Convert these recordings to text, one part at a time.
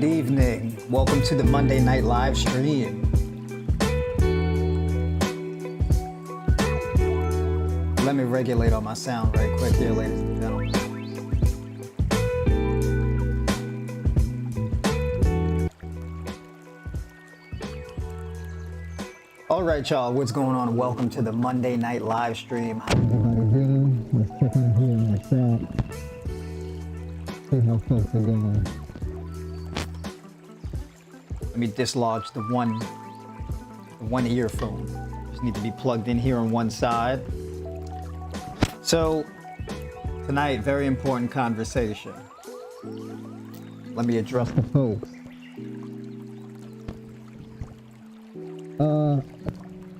Good evening. Welcome to the Monday night live stream. Let me regulate on my sound right quick here, ladies and gentlemen. All right, y'all, what's going on? Welcome to the Monday night live stream. How everybody doing? Let's check in here in the chat. See how folks are doing. Let me dislodge the one earphone. Just need to be plugged in here on one side. So tonight, very important conversation. Let me address the folks.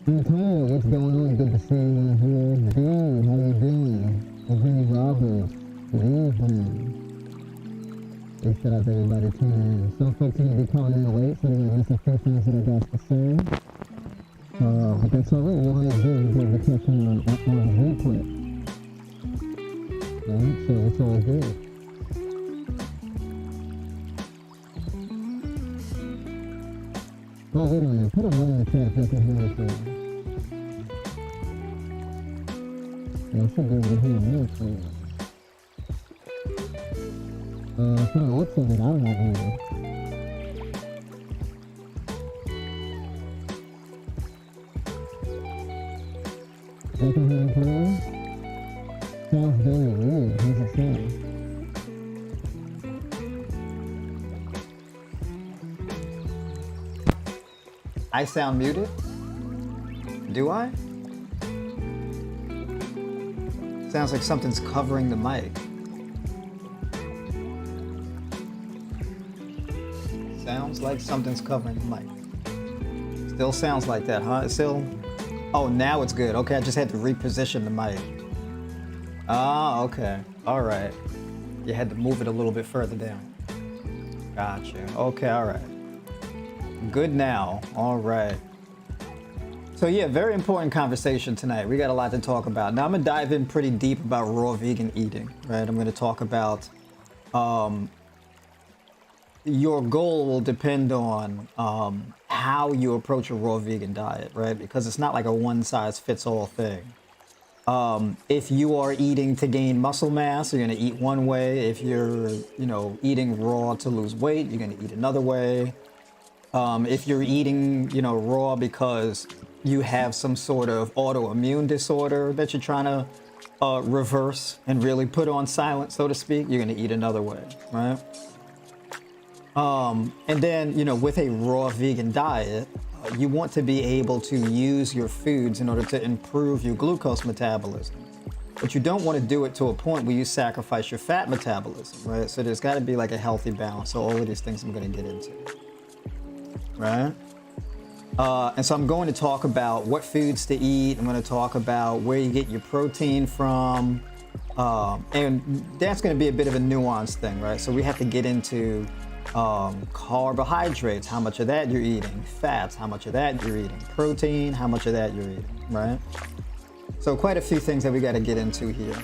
Antonio, what's going on? Good to see you here. Dude, how you doing? Vinny Roberts, good evening. They said out everybody tuning in. Some folks are going to be calling in late, so they're going to miss a few things that I got to say. But that's all right. What we're going to do is we're going to catch on replay. Right? So it's all good. Oh, wait a minute. Put a 1 in the chat if I can hear it for you. Yeah, I should be able to hear me clearly. From the looks of it, I'm not hearing. I can hear him clearly? Sounds very weird. How's it sound? I sound muted? Do I? Sounds like something's covering the mic. Sounds like something's covering the mic. Still sounds like that, huh? It's still... Oh, now it's good. Okay, I just had to reposition the mic. Ah, okay. All right. You had to move it a little bit further down. Gotcha. Okay, all right. Good now. All right. So yeah, very important conversation tonight. We got a lot to talk about. Now I'm gonna dive in pretty deep about raw vegan eating, right? I'm gonna talk about your goal will depend on how you approach a raw vegan diet, right? Because it's not like a one-size-fits-all thing. If you are eating to gain muscle mass, you're gonna eat one way. If you're, eating raw to lose weight, you're gonna eat another way. If you're eating, raw because you have some sort of autoimmune disorder that you're trying to reverse and really put on silent, so to speak, you're gonna eat another way, right? And then, with a raw vegan diet, you want to be able to use your foods in order to improve your glucose metabolism. But you don't want to do it to a point where you sacrifice your fat metabolism, right? So there's got to be like a healthy balance. So all of these things I'm going to get into, right? And so I'm going to talk about what foods to eat. I'm going to talk about where you get your protein from. And that's going to be a bit of a nuanced thing, right? So we have to get into carbohydrates, how much of that you're eating, fats, how much of that you're eating, protein, how much of that you're eating, right? So quite a few things that we got to get into here.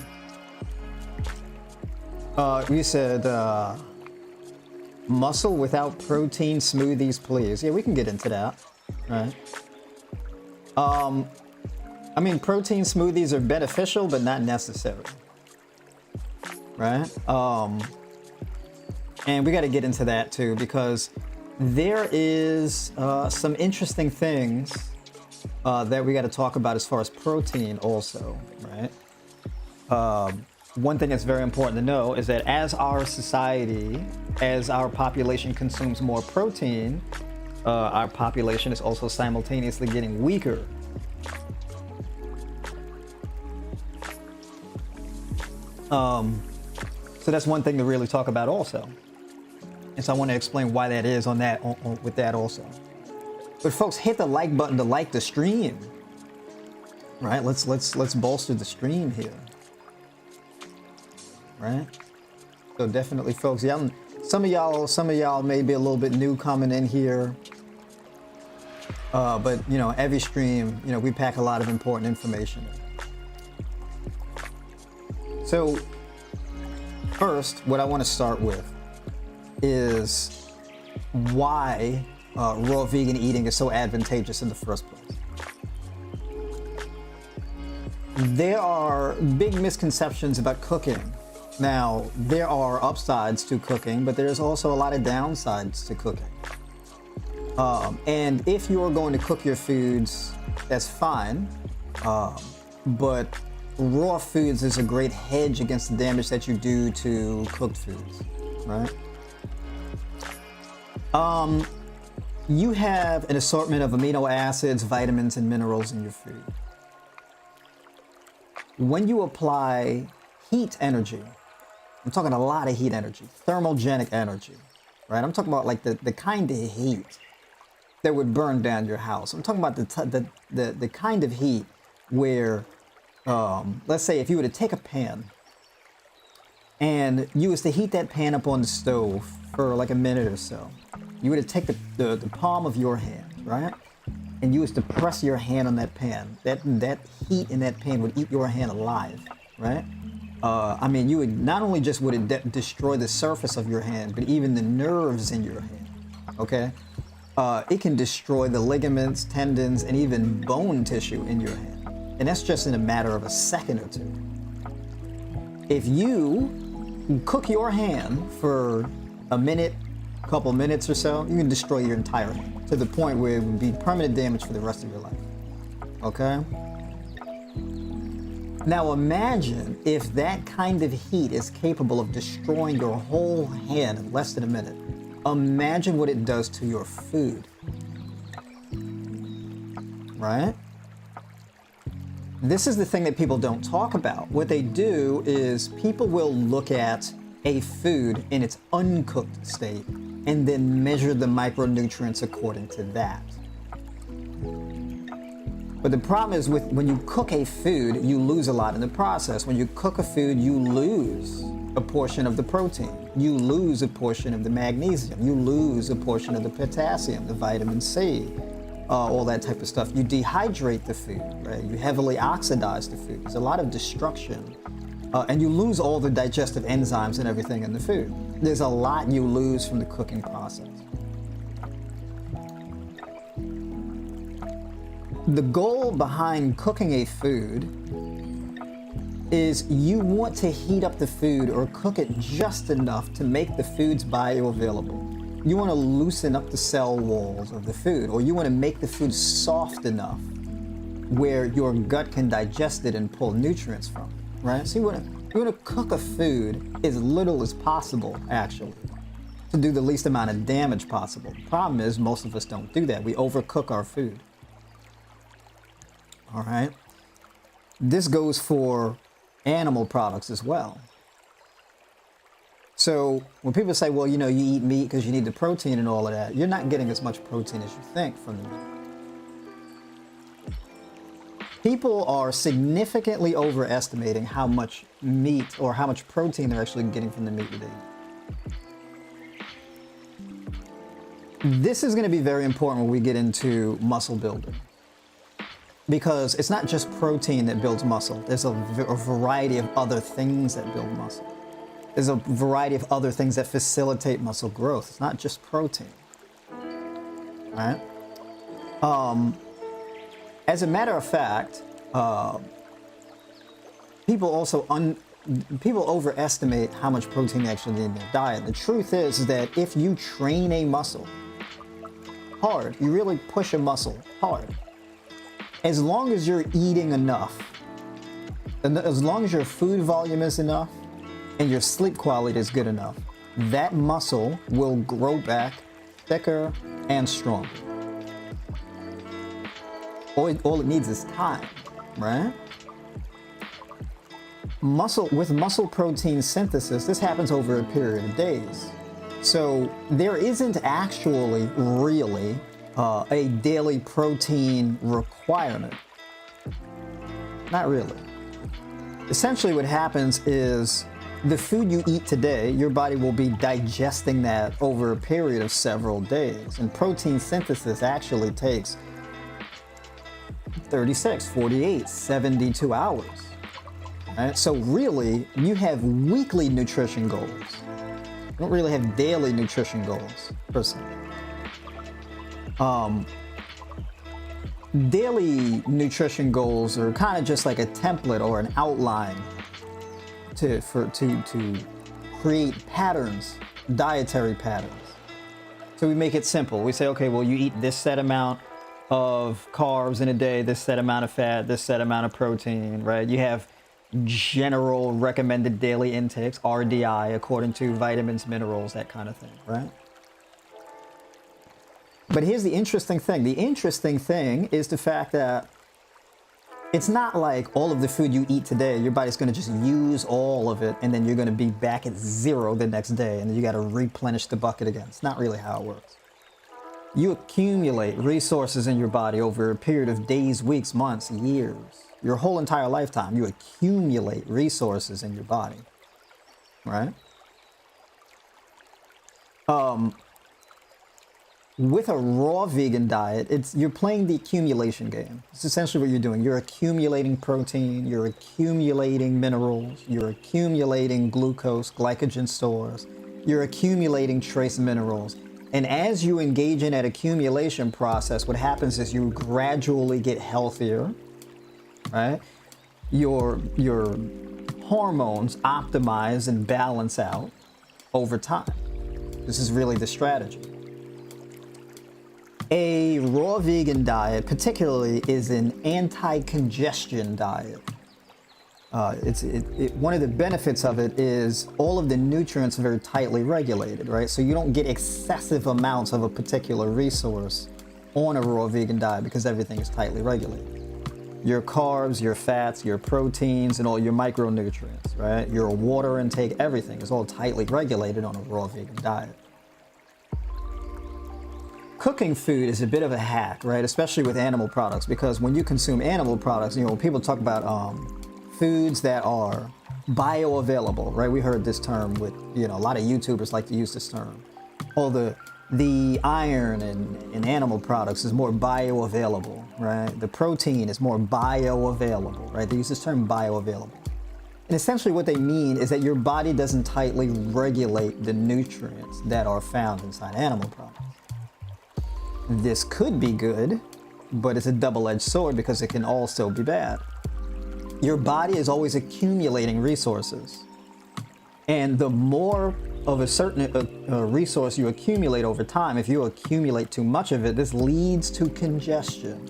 You said muscle without protein smoothies, please. Yeah, we can get into that, right? I mean, protein smoothies are beneficial, but not necessary, right? And we got to get into that too, because there is some interesting things that we got to talk about as far as protein also, right? One thing that's very important to know is that as our society, as our population consumes more protein, our population is also simultaneously getting weaker. So that's one thing to really talk about also. And so I want to explain why that is on that, with that also. But folks, hit the like button to like the stream, right? Let's bolster the stream here, right? So definitely, folks, some of y'all may be a little bit new coming in here, but every stream, we pack a lot of important information in. So first, what I want to start with is why raw vegan eating is so advantageous in the first place. There are big misconceptions about cooking. Now, there are upsides to cooking, but there's also a lot of downsides to cooking. And if you're going to cook your foods, that's fine. But raw foods is a great hedge against the damage that you do to cooked foods, right? You have an assortment of amino acids, vitamins, and minerals in your food. When you apply heat energy, I'm talking a lot of heat energy, thermogenic energy, right? I'm talking about like the kind of heat that would burn down your house. I'm talking about the kind of heat where, let's say if you were to take a pan and you was to heat that pan up on the stove for like a minute or so, you were to take the palm of your hand, right? And you was to press your hand on that pan. That heat in that pan would eat your hand alive, right? I mean, you would not only just would it destroy the surface of your hand, but even the nerves in your hand, okay? It can destroy the ligaments, tendons, and even bone tissue in your hand. And that's just in a matter of a second or two. If you cook your hand for a minute, couple minutes or so, you can destroy your entire hand to the point where it would be permanent damage for the rest of your life. Okay? Now imagine if that kind of heat is capable of destroying your whole hand in less than a minute. Imagine what it does to your food. Right? This is the thing that people don't talk about. What they do is people will look at a food in its uncooked state and then measure the micronutrients according to that. But the problem is when you cook a food, you lose a lot in the process. When you cook a food, you lose a portion of the protein. You lose a portion of the magnesium. You lose a portion of the potassium, the vitamin C, all that type of stuff. You dehydrate the food, right? You heavily oxidize the food. There's a lot of destruction. And you lose all the digestive enzymes and everything in the food. There's a lot you lose from the cooking process. The goal behind cooking a food is you want to heat up the food or cook it just enough to make the foods bioavailable. You want to loosen up the cell walls of the food, or you want to make the food soft enough where your gut can digest it and pull nutrients from it, right? So you want to cook a food as little as possible, actually, to do the least amount of damage possible. The problem is most of us don't do that. We overcook our food. All right? This goes for animal products as well. So when people say, well, you eat meat because you need the protein and all of that, you're not getting as much protein as you think from the meat. People are significantly overestimating how much meat or how much protein they're actually getting from the meat that they eat. This is going to be very important when we get into muscle building, because it's not just protein that builds muscle. There's a variety of other things that build muscle. There's a variety of other things that facilitate muscle growth. It's not just protein, right? As a matter of fact, people overestimate how much protein they actually need in their diet. The truth is that if you train a muscle hard, you really push a muscle hard, as long as you're eating enough, and as long as your food volume is enough and your sleep quality is good enough, that muscle will grow back thicker and stronger. All it needs is time, right? With muscle protein synthesis, this happens over a period of days. So there isn't actually really a daily protein requirement. Not really. Essentially what happens is the food you eat today, your body will be digesting that over a period of several days. And protein synthesis actually takes 36, 48, 72 hours. Right? So really, you have weekly nutrition goals. You don't really have daily nutrition goals, per se. Daily nutrition goals are kind of just like a template or an outline to create patterns, dietary patterns. So we make it simple. We say, okay, well, you eat this set amount of carbs in a day, this set amount of fat, this set amount of protein, right? You have general recommended daily intakes, RDI, according to vitamins, minerals, that kind of thing, right? But here's the interesting thing. The interesting thing is the fact that it's not like all of the food you eat today, your body's going to just use all of it, and then you're going to be back at zero the next day, and then you got to replenish the bucket again. It's not really how it works. You accumulate resources in your body over a period of days, weeks, months, years. Your whole entire lifetime, you accumulate resources in your body, right? With a raw vegan diet, you're playing the accumulation game. It's essentially what you're doing. You're accumulating protein, you're accumulating minerals, you're accumulating glucose, glycogen stores, you're accumulating trace minerals. And as you engage in that accumulation process, what happens is you gradually get healthier, right? Your hormones optimize and balance out over time. This is really the strategy. A raw vegan diet, particularly, is an anti-congestion diet. One of the benefits of it is all of the nutrients are very tightly regulated, right? So you don't get excessive amounts of a particular resource on a raw vegan diet because everything is tightly regulated. Your carbs, your fats, your proteins, and all your micronutrients, right? Your water intake, everything is all tightly regulated on a raw vegan diet. Cooking food is a bit of a hack, right? Especially with animal products, because when you consume animal products, you know, people talk about foods that are bioavailable, right? We heard this term with, you know, a lot of YouTubers like to use this term. Oh, the iron in animal products is more bioavailable, right? The protein is more bioavailable, right? They use this term bioavailable. And essentially what they mean is that your body doesn't tightly regulate the nutrients that are found inside animal products. This could be good, but it's a double-edged sword because it can also be bad. Your body is always accumulating resources. And the more of a certain resource you accumulate over time, if you accumulate too much of it, this leads to congestion.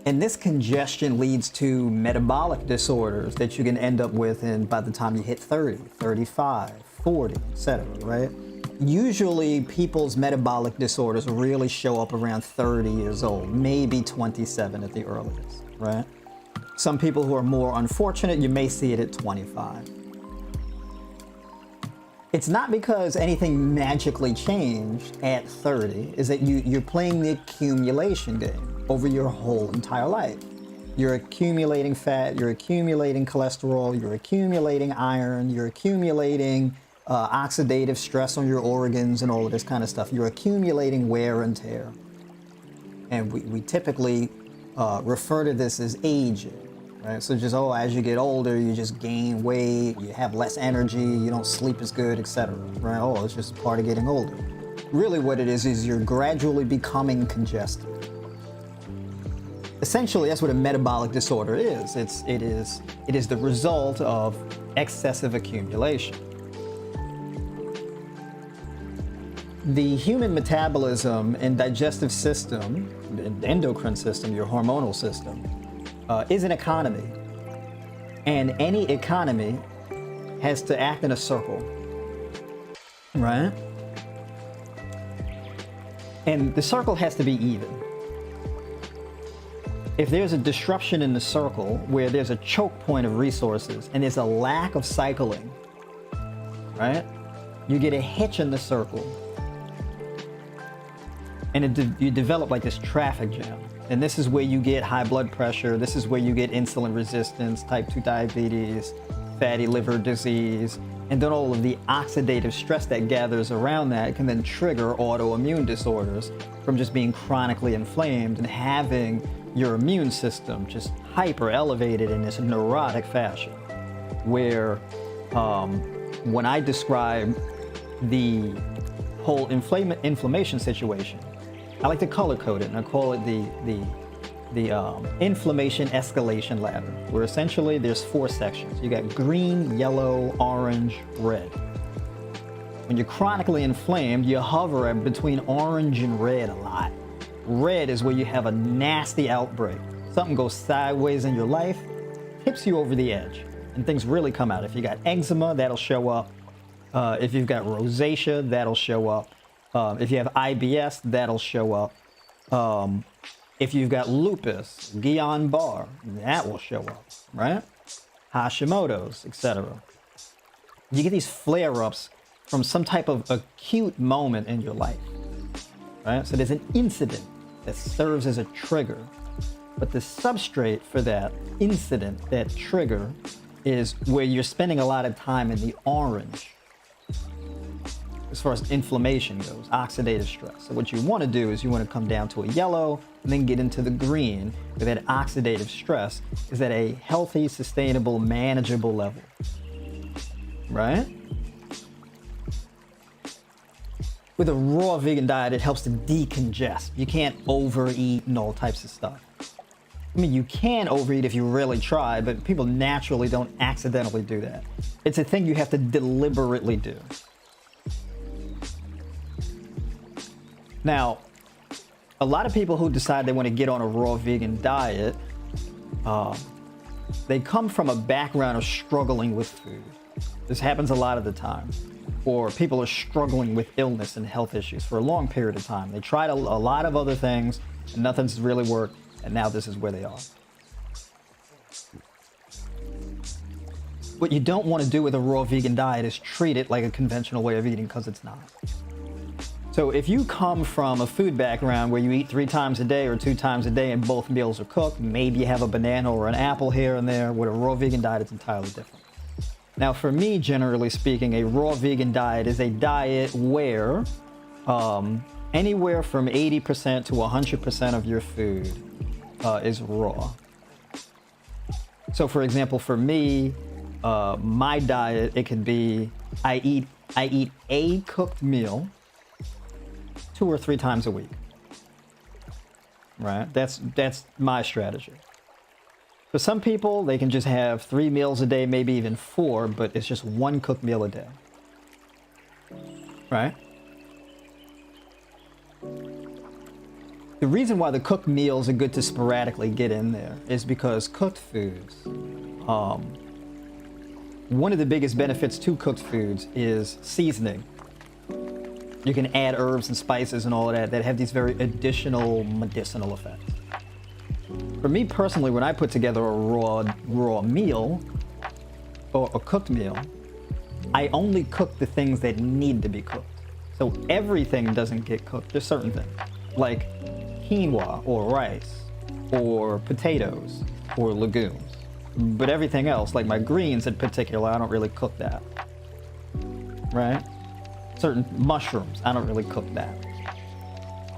And this congestion leads to metabolic disorders that you can end up with by the time you hit 30, 35, 40, etc., right? Usually people's metabolic disorders really show up around 30 years old, maybe 27 at the earliest, right? Some people who are more unfortunate, you may see it at 25. It's not because anything magically changed at 30, is that you're playing the accumulation game over your whole entire life. You're accumulating fat, you're accumulating cholesterol, you're accumulating iron, you're accumulating oxidative stress on your organs and all of this kind of stuff. You're accumulating wear and tear. And we typically refer to this as aging, right? So just, as you get older, you just gain weight, you have less energy, you don't sleep as good, etc., right? It's just part of getting older. Really what it is you're gradually becoming congested. Essentially, that's what a metabolic disorder is. It is the result of excessive accumulation. The human metabolism and digestive system, the endocrine system, your hormonal system, is an economy. And any economy has to act in a circle, right? And the circle has to be even. If there's a disruption in the circle where there's a choke point of resources and there's a lack of cycling, right? You get a hitch in the circle. And you develop like this traffic jam. And this is where you get high blood pressure. This is where you get insulin resistance, type 2 diabetes, fatty liver disease. And then all of the oxidative stress that gathers around that can then trigger autoimmune disorders from just being chronically inflamed and having your immune system just hyper elevated in this neurotic fashion. Where when I describe the whole inflammation situation, I like to color code it, and I call it the inflammation escalation ladder, where essentially there's 4 sections. You got green, yellow, orange, red. When you're chronically inflamed, you hover between orange and red a lot. Red is where you have a nasty outbreak. Something goes sideways in your life, tips you over the edge, and things really come out. If you got eczema, that'll show up. If you've got rosacea, that'll show up. If you have IBS, that'll show up. If you've got lupus, Guillain-Barré, that will show up, right? Hashimoto's, etc. You get these flare-ups from some type of acute moment in your life, right? So there's an incident that serves as a trigger, but the substrate for that incident, that trigger, is where you're spending a lot of time in the orange as far as inflammation goes, oxidative stress. So what you want to do is you want to come down to a yellow and then get into the green, where that oxidative stress is at a healthy, sustainable, manageable level, right? With a raw vegan diet, it helps to decongest. You can't overeat and all types of stuff. I mean, you can overeat if you really try, but people naturally don't accidentally do that. It's a thing you have to deliberately do. Now, a lot of people who decide they want to get on a raw vegan diet, they come from a background of struggling with food. This happens a lot of the time. Or people are struggling with illness and health issues for a long period of time. They tried a lot of other things and nothing's really worked, and now this is where they are. What you don't want to do with a raw vegan diet is treat it like a conventional way of eating, because it's not. So if you come from a food background where you eat 3 times a day or 2 times a day and both meals are cooked, maybe you have a banana or an apple here and there, with a raw vegan diet, it's entirely different. Now, for me, generally speaking, a raw vegan diet is a diet where anywhere from 80% to 100% of your food is raw. So, for example, for me, my diet, it could be I eat a cooked meal 2 or 3 times a week. Right? That's my strategy. For some people, they can just have 3 meals a day, maybe even 4, but it's just 1 cooked meal a day. Right? The reason why the cooked meals are good to sporadically get in there is because cooked foods, one of the biggest benefits to cooked foods is seasoning. You can add herbs and spices and all of that have these very additional medicinal effects. For me personally, when I put together a raw meal or a cooked meal, I only cook the things that need to be cooked. So everything doesn't get cooked. There's certain things like quinoa or rice or potatoes or legumes. But everything else, like my greens in particular, I don't really cook that. Right? Certain mushrooms, I don't really cook that.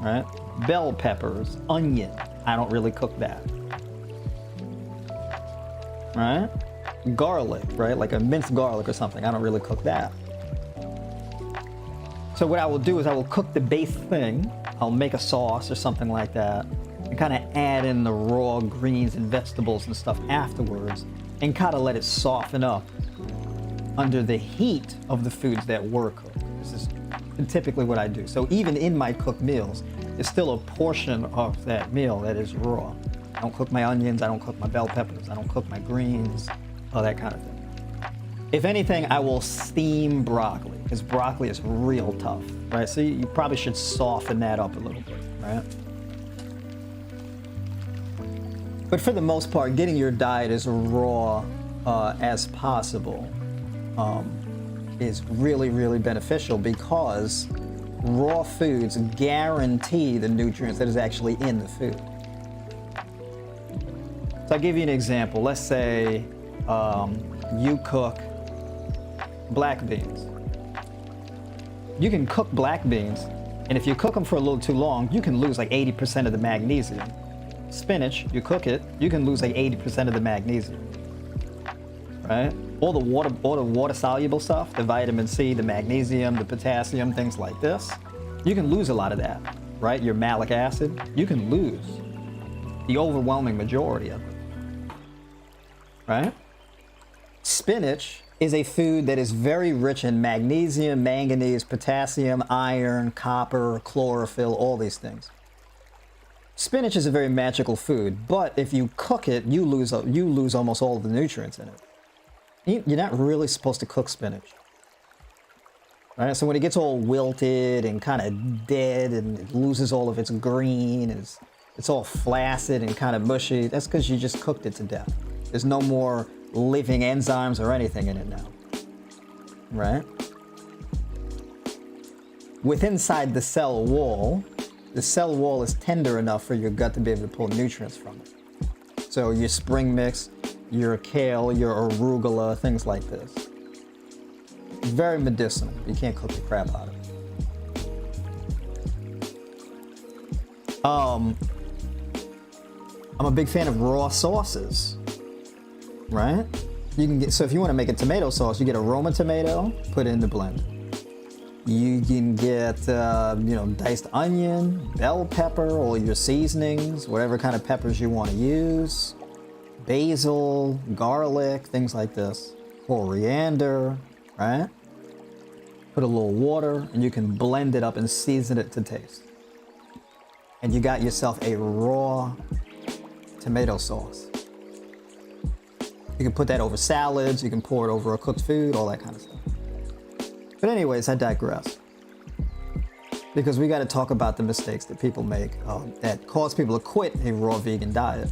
Right? Bell peppers, onion, I don't really cook that. Right? Garlic, right? Like a minced garlic or something, I don't really cook that. So what I will do is I will cook the base thing. I'll make a sauce or something like that and kind of add in the raw greens and vegetables and stuff afterwards and kind of let it soften up under the heat of the foods that were cooked. This is typically what I do. So even in my cooked meals, there's still a portion of that meal that is raw. I don't cook my onions, I don't cook my bell peppers, I don't cook my greens, all that kind of thing. If anything, I will steam broccoli, because broccoli is real tough, right? So you probably should soften that up a little bit, right? But for the most part, getting your diet as raw as possible is really, really beneficial, because raw foods guarantee the nutrients that is actually in the food. So I'll give you an example. Let's say you cook black beans. You can cook black beans, and if you cook them for a little too long, you can lose like 80% of the magnesium. Spinach, you cook it, you can lose like 80% of the magnesium. Right? All the water soluble stuff, the vitamin C, the magnesium, the potassium, things like this, you can lose a lot of that. right? Your malic acid, you can lose the overwhelming majority of it, right? Spinach is a food that is very rich in magnesium, manganese, potassium, iron, copper, chlorophyll, all these things. Spinach is a very magical food, but if you cook it, you lose almost all of the nutrients in it. You're not really supposed to cook spinach. Right? So when it gets all wilted and kind of dead and it loses all of its green, and it's all flaccid and kind of mushy, that's because you just cooked it to death. There's no more living enzymes or anything in it now. Right? Inside the cell wall is tender enough for your gut to be able to pull nutrients from it. So your spring mix, your kale, your arugula, things like this. Very medicinal. You can't cook the crap out of it. I'm a big fan of raw sauces, right? You can get, so if you want to make a tomato sauce, you get a Roma tomato, put it in the blender. You can get, diced onion, bell pepper, all your seasonings, whatever kind of peppers you want to use, basil, garlic, things like this, coriander, right? Put a little water, and you can blend it up and season it to taste. And you got yourself a raw tomato sauce. You can put that over salads, you can pour it over a cooked food, all that kind of stuff. But anyways, I digress. Because we got to talk about the mistakes that people make that cause people to quit a raw vegan diet.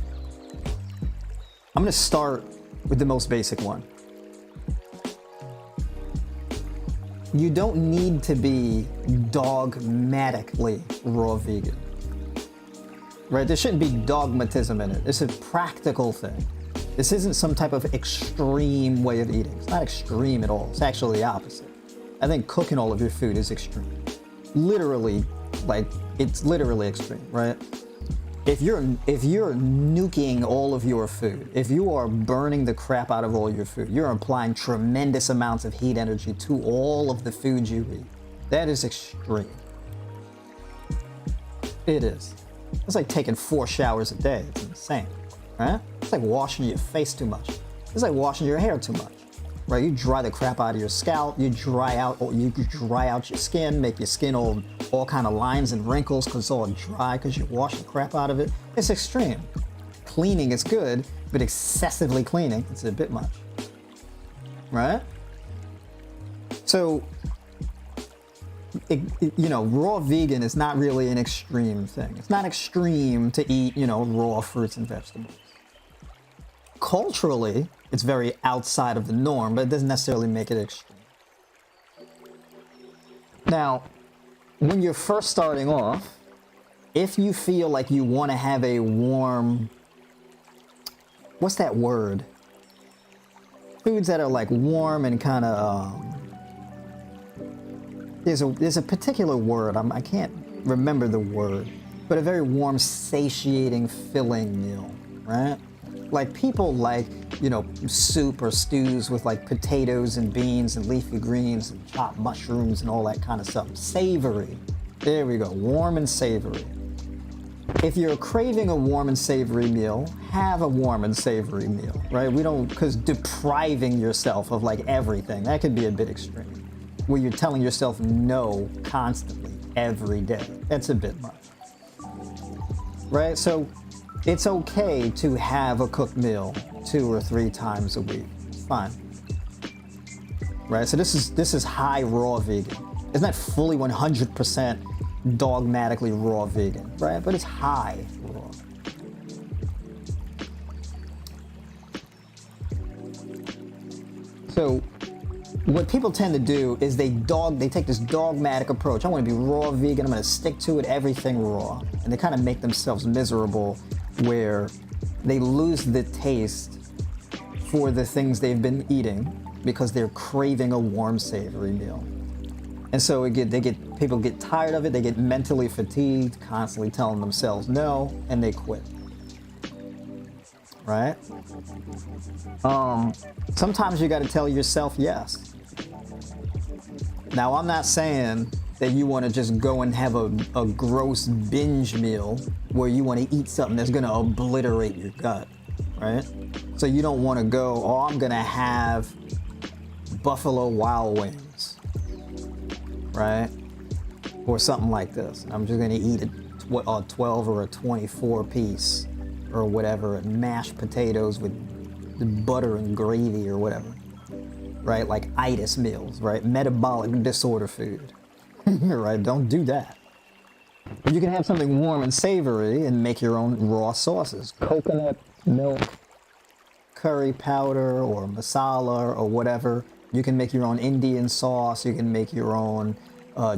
I'm going to start with the most basic one. You don't need to be dogmatically raw vegan. Right? There shouldn't be dogmatism in it. It's a practical thing. This isn't some type of extreme way of eating. It's not extreme at all. It's actually the opposite. I think cooking all of your food is extreme. Literally, it's literally extreme, right? If you're nuking all of your food, if you are burning the crap out of all your food, you're applying tremendous amounts of heat energy to all of the food you eat. That is extreme. It is. It's like taking 4 showers a day. It's insane, right? It's like washing your face too much. It's like washing your hair too much, right? You dry the crap out of your scalp. You dry out your skin, make your skin all kind of lines and wrinkles because it's all dry because you wash the crap out of it. It's extreme. Cleaning is good, but excessively cleaning, it's a bit much, right? So, raw vegan is not really an extreme thing. It's not extreme to eat, raw fruits and vegetables. Culturally, it's very outside of the norm, but it doesn't necessarily make it extreme. Now, when you're first starting off, if you feel like you want to have a warm, what's that word? Foods that are like warm and kind of, there's a particular word, I can't remember the word, but a very warm, satiating, filling meal, right? Like people like, soup or stews with like potatoes and beans and leafy greens and chopped mushrooms and all that kind of stuff. Savory. There we go. Warm and savory. If you're craving a warm and savory meal, have a warm and savory meal, right? Because depriving yourself of like everything, that could be a bit extreme. Where you're telling yourself no constantly every day. That's a bit much. Right? So it's okay to have a cooked meal 2 or 3 times a week. It's fine. Right? So this is high raw vegan. It's not fully 100% dogmatically raw vegan, right? But it's high raw. So what people tend to do is they take this dogmatic approach. I want to be raw vegan. I'm going to stick to it, everything raw. And they kind of make themselves miserable where they lose the taste for the things they've been eating because they're craving a warm, savory meal. And so people get tired of it. They get mentally fatigued, constantly telling themselves no, and they quit. Right? Sometimes you got to tell yourself yes. Now, I'm not saying that you want to just go and have a gross binge meal where you want to eat something that's going to obliterate your gut, right? So you don't want to go, oh, I'm going to have Buffalo Wild Wings, right? Or something like this. I'm just going to eat a 12 or a 24 piece or whatever, mashed potatoes with butter and gravy or whatever, right? Like itis meals, right? Metabolic disorder food, right? Don't do that. But you can have something warm and savory and make your own raw sauces. Coconut milk, curry powder, or masala, or whatever. You can make your own Indian sauce. You can make your own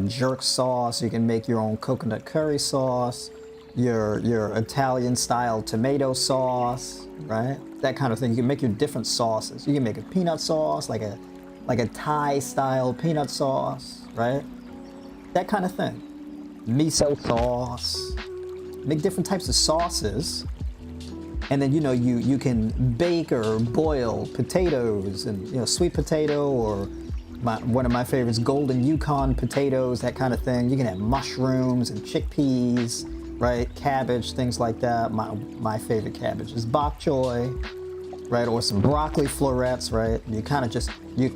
jerk sauce. You can make your own coconut curry sauce, your Italian style tomato sauce, right? That kind of thing. You can make your different sauces. You can make a peanut sauce, like a Thai style peanut sauce, right? That kind of thing. Miso sauce. Make different types of sauces. And then, you can bake or boil potatoes and, sweet potato, or one of my favorites, golden Yukon potatoes, that kind of thing. You can have mushrooms and chickpeas, right? Cabbage, things like that. My favorite cabbage is bok choy, right? Or some broccoli florets, right? You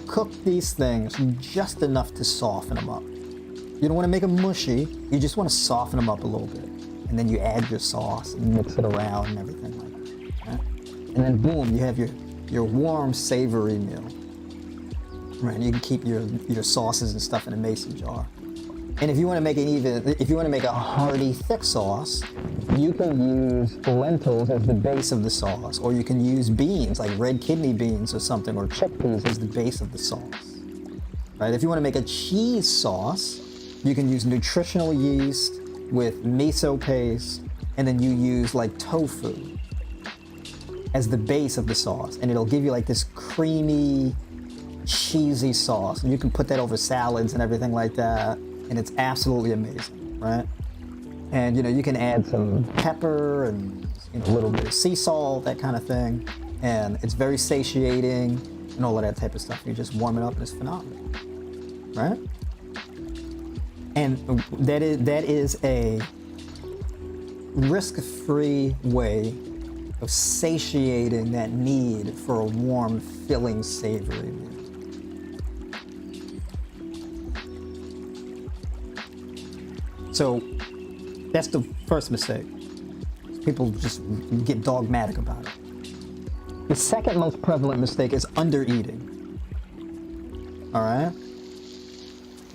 cook these things just enough to soften them up. You don't want to make them mushy. You just want to soften them up a little bit. And then you add your sauce and mix it around and everything like that. Right? And then boom, you have your warm, savory meal. Right? You can keep your sauces and stuff in a mason jar. And if you want to make a hearty, thick sauce, you can use lentils as the base of the sauce, or you can use beans like red kidney beans or something, or chickpeas as the base of the sauce. Right? If you want to make a cheese sauce, you can use nutritional yeast with miso paste, and then you use like tofu as the base of the sauce, and it'll give you like this creamy, cheesy sauce, and you can put that over salads and everything like that, and it's absolutely amazing, right? And you can add some pepper and a little bit of sea salt, that kind of thing, and it's very satiating and all of that type of stuff. You just warm it up and it's phenomenal, right? And that is a risk-free way of satiating that need for a warm, filling, savory meal. So that's the first mistake. People just get dogmatic about it. The second most prevalent mistake is undereating. All right?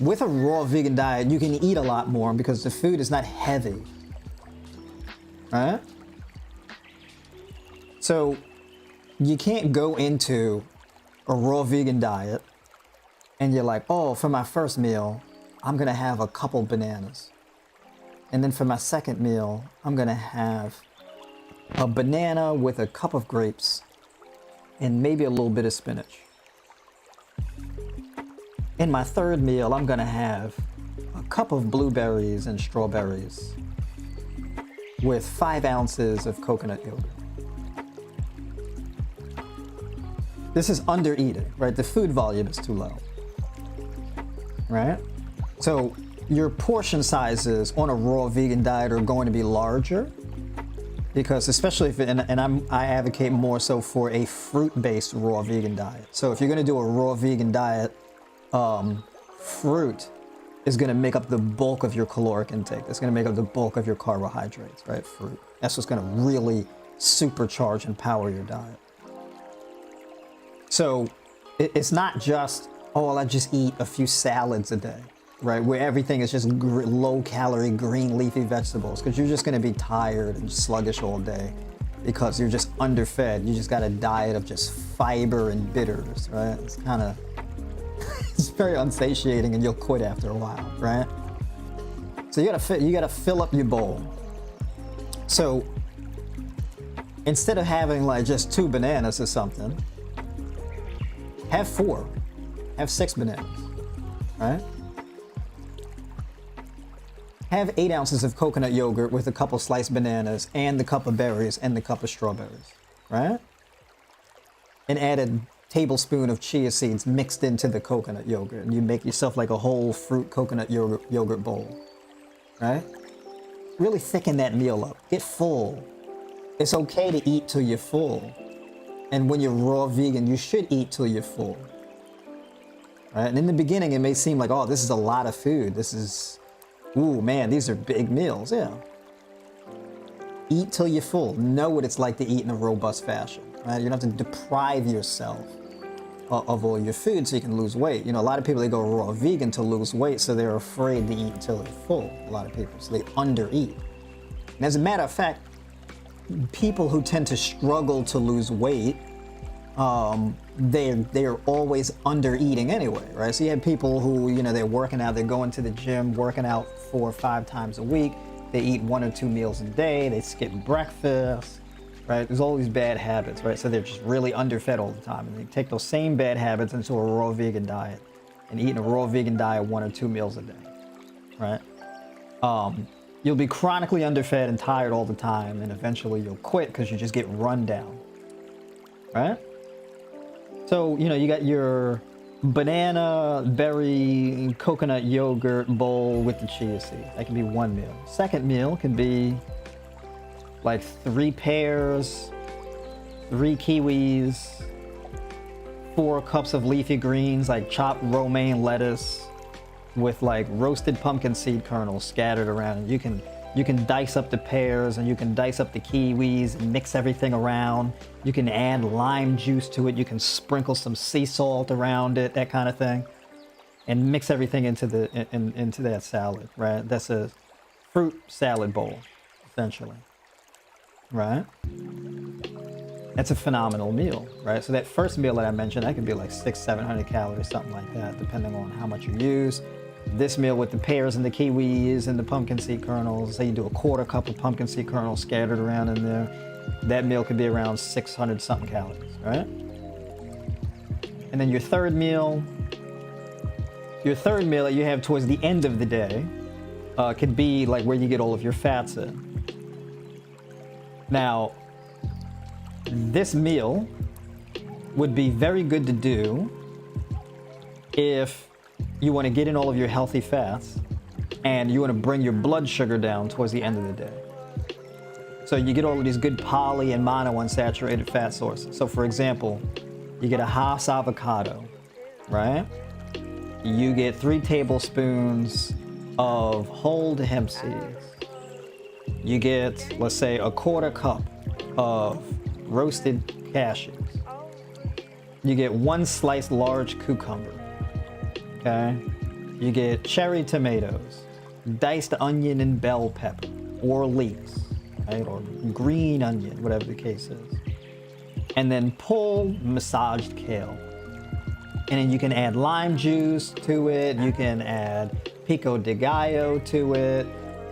With a raw vegan diet, you can eat a lot more because the food is not heavy. All right? So you can't go into a raw vegan diet and you're like, oh, for my first meal, I'm going to have a couple bananas. And then for my second meal, I'm going to have a banana with a cup of grapes and maybe a little bit of spinach. In my third meal, I'm going to have a cup of blueberries and strawberries with 5 ounces of coconut yogurt. This is under eating, right? The food volume is too low, right? So your portion sizes on a raw vegan diet are going to be larger because, especially if, I advocate more so for a fruit-based raw vegan diet. So if you're going to do a raw vegan diet, fruit is going to make up the bulk of your caloric intake. It's going to make up the bulk of your carbohydrates, right? Fruit. That's what's going to really supercharge and power your diet. So it's not just, oh, well, I just eat a few salads a day, right? Where everything is just low-calorie, green leafy vegetables, because you're just going to be tired and sluggish all day because you're just underfed. You just got a diet of just fiber and bitters, right? It's kind of, it's very unsatiating, and you'll quit after a while, right? So you gotta fill up your bowl. So instead of having like just 2 bananas or something, have 4, have 6 bananas, right? Have 8 ounces of coconut yogurt with a couple sliced bananas and the cup of berries and the cup of strawberries, right? And add tablespoon of chia seeds mixed into the coconut yogurt, and you make yourself like a whole fruit coconut yogurt bowl, right? Really thicken that meal up. Get full. It's okay to eat till you're full. And when you're raw vegan, you should eat till you're full. Right? And in the beginning, it may seem like, oh, this is a lot of food. This is, ooh, man, these are big meals. Yeah. Eat till you're full. Know what it's like to eat in a robust fashion. Right? You don't have to deprive yourself of all your food so you can lose weight. You know, a lot of people, they go raw vegan to lose weight, so they're afraid to eat until they're full. A lot of people, so they undereat. And as a matter of fact, people who tend to struggle to lose weight, they're always under eating anyway, right? So you have people who, you know, they're working out, they're going to the gym, working out 4 or 5 times a week. They eat 1 or 2 meals a day. They skip breakfast, right? There's all these bad habits, right? So they're just really underfed all the time. And they take those same bad habits into a raw vegan diet and eating a raw vegan diet 1 or 2 meals a day, right? You'll be chronically underfed and tired all the time, and eventually you'll quit because you just get run down, right? So, you know, you got your banana, berry, coconut yogurt bowl with the chia seed. That can be 1 meal. Second meal can be like 3 pears, 3 kiwis, 4 cups of leafy greens like chopped romaine lettuce with like roasted pumpkin seed kernels scattered around. And you can dice up the pears and you can dice up the kiwis and mix everything around. You can add lime juice to it. You can sprinkle some sea salt around it, that kind of thing, and mix everything into that salad, right? That's a fruit salad bowl, essentially, right? That's a phenomenal meal, right? So that first meal that I mentioned, that could be like 600-700 calories, something like that, depending on how much you use. This meal with the pears and the kiwis and the pumpkin seed kernels, say you do a 1/4 cup of pumpkin seed kernels scattered around in there, that meal could be around 600 something calories, right? And then your third meal that you have towards the end of the day could be like where you get all of your fats in. Now, this meal would be very good to do if you want to get in all of your healthy fats and you want to bring your blood sugar down towards the end of the day. So you get all of these good poly and monounsaturated fat sources. So for example, you get a Hass avocado, right? You get 3 tablespoons of whole hemp seeds. You get, let's say, a 1/4 cup of roasted cashews. You get 1 sliced large cucumber. Okay, you get cherry tomatoes, diced onion and bell pepper, or leeks, right, or green onion, whatever the case is. And then pull massaged kale. And then you can add lime juice to it, you can add pico de gallo to it,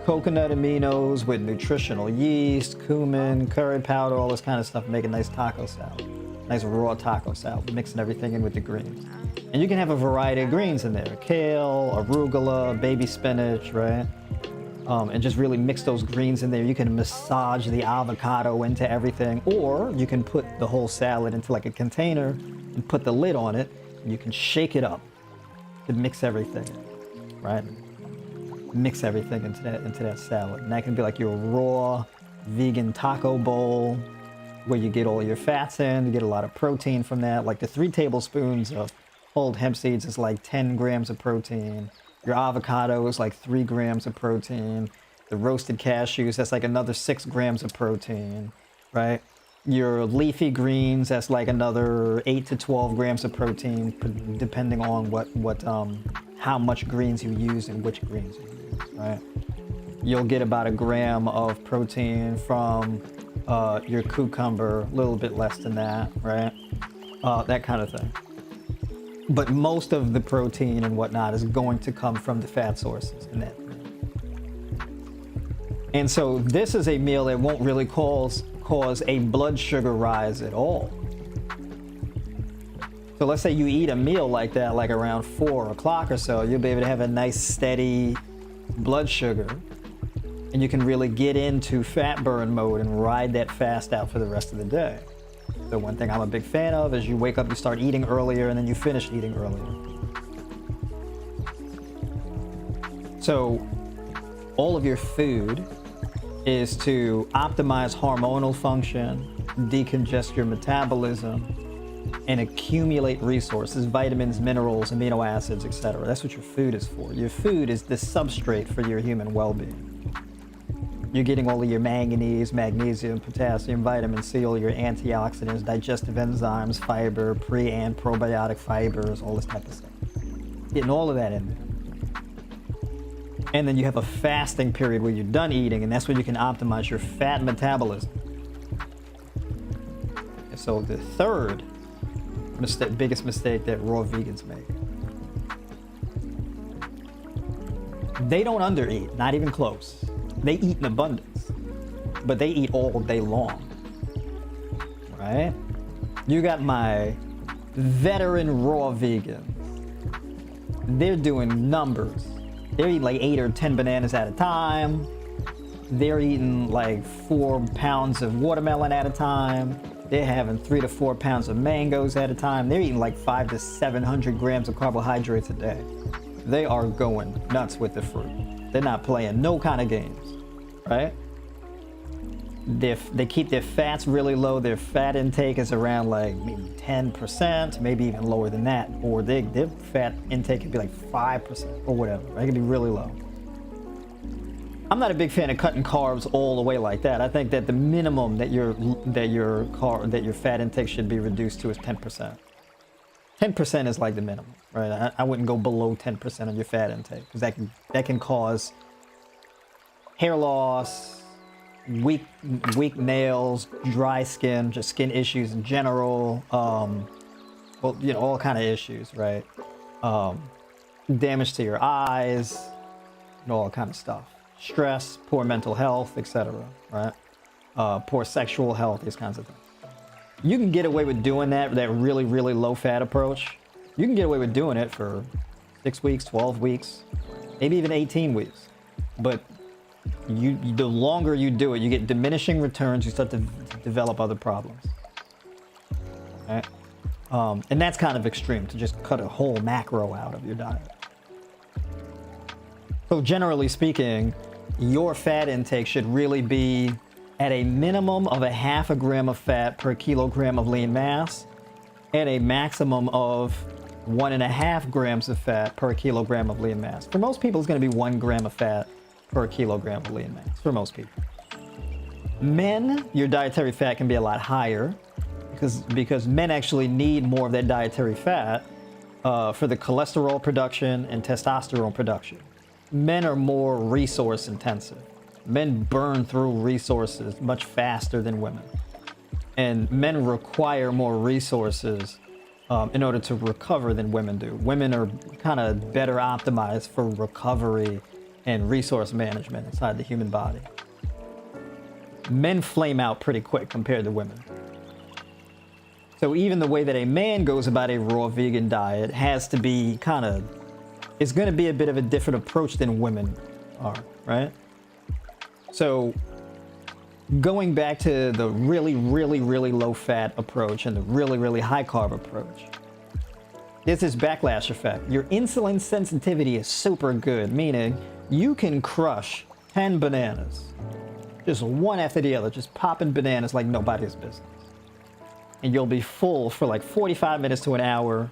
coconut aminos with nutritional yeast, cumin, curry powder, all this kind of stuff, make a nice taco salad. Nice raw taco salad, mixing everything in with the greens. And you can have a variety of greens in there, kale, arugula, baby spinach, right? And just really mix those greens in there. You can massage the avocado into everything, or you can put the whole salad into like a container and put the lid on it, and you can shake it up to mix everything, right? Mix everything into that salad. And that can be like your raw vegan taco bowl, where you get all your fats in, you get a lot of protein from that. Like the 3 tablespoons of whole hemp seeds is like 10 grams of protein. Your avocado is like 3 grams of protein. The roasted cashews, that's like another 6 grams of protein, right? Your leafy greens, that's like another 8 to 12 grams of protein, depending on how much greens you use and which greens you use, right? You'll get about 1 gram of protein from your cucumber, a little bit less than that, right? That kind of thing. But most of the protein and whatnot is going to come from the fat sources in that meal. And so this is a meal that won't really cause a blood sugar rise at all. So let's say you eat a meal like that, like around 4 o'clock or so, you'll be able to have a nice steady blood sugar, and you can really get into fat burn mode and ride that fast out for the rest of the day. So one thing I'm a big fan of is you wake up, you start eating earlier, and then you finish eating earlier. So all of your food is to optimize hormonal function, decongest your metabolism, and accumulate resources, vitamins, minerals, amino acids, etc. That's what your food is for. Your food is the substrate for your human well-being. You're getting all of your manganese, magnesium, potassium, vitamin C, all your antioxidants, digestive enzymes, fiber, pre and probiotic fibers, all this type of stuff. Getting all of that in there. And then you have a fasting period where you're done eating, and that's when you can optimize your fat metabolism. And so the third biggest mistake that raw vegans make, they don't undereat, not even close. They eat in abundance, but they eat all day long, right? You got my veteran raw vegans. They're doing numbers. They're eating like 8 or 10 bananas at a time. They're eating like 4 pounds of watermelon at a time. They're having 3 to 4 pounds of mangoes at a time. They're eating like 500 to 700 grams of carbohydrates a day. They are going nuts with the fruit. They're not playing no kind of games, right? They keep their fats really low. Their fat intake is around like maybe 10%, maybe even lower than that. Or their fat intake could be like 5% or whatever. Right? It could be really low. I'm not a big fan of cutting carbs all the way like that. I think that the minimum that your fat intake should be reduced to is 10%. 10% is like the minimum, right? I wouldn't go below 10% of your fat intake, because that can cause hair loss, weak nails, dry skin, just skin issues in general. Well, you know, all kind of issues, right? Damage to your eyes, and all kind of stuff. Stress, poor mental health, etc. Right? Poor sexual health, these kinds of things. You can get away with doing that really, really low fat approach. You can get away with doing it for 6 weeks, 12 weeks, maybe even 18 weeks. But the longer you do it, you get diminishing returns. You start to develop other problems. Right? And that's kind of extreme, to just cut a whole macro out of your diet. So generally speaking, your fat intake should really be at a minimum of 0.5 gram of fat per kilogram of lean mass, and a maximum of 1.5 grams of fat per kilogram of lean mass. For most people, it's going to be 1 gram of fat per kilogram of lean mass, for most people. Men, your dietary fat can be a lot higher, because men actually need more of that dietary fat for the cholesterol production and testosterone production. Men are more resource intensive. Men burn through resources much faster than women. And men require more resources in order to recover than women do. Women are kind of better optimized for recovery and resource management inside the human body. Men flame out pretty quick compared to women. So even the way that a man goes about a raw vegan diet has to be it's going to be a bit of a different approach than women are, right? So going back to the really, really, really low fat approach and the really, really high carb approach, there's this backlash effect. Your insulin sensitivity is super good, meaning you can crush 10 bananas, just one after the other, just popping bananas like nobody's business. And you'll be full for like 45 minutes to an hour,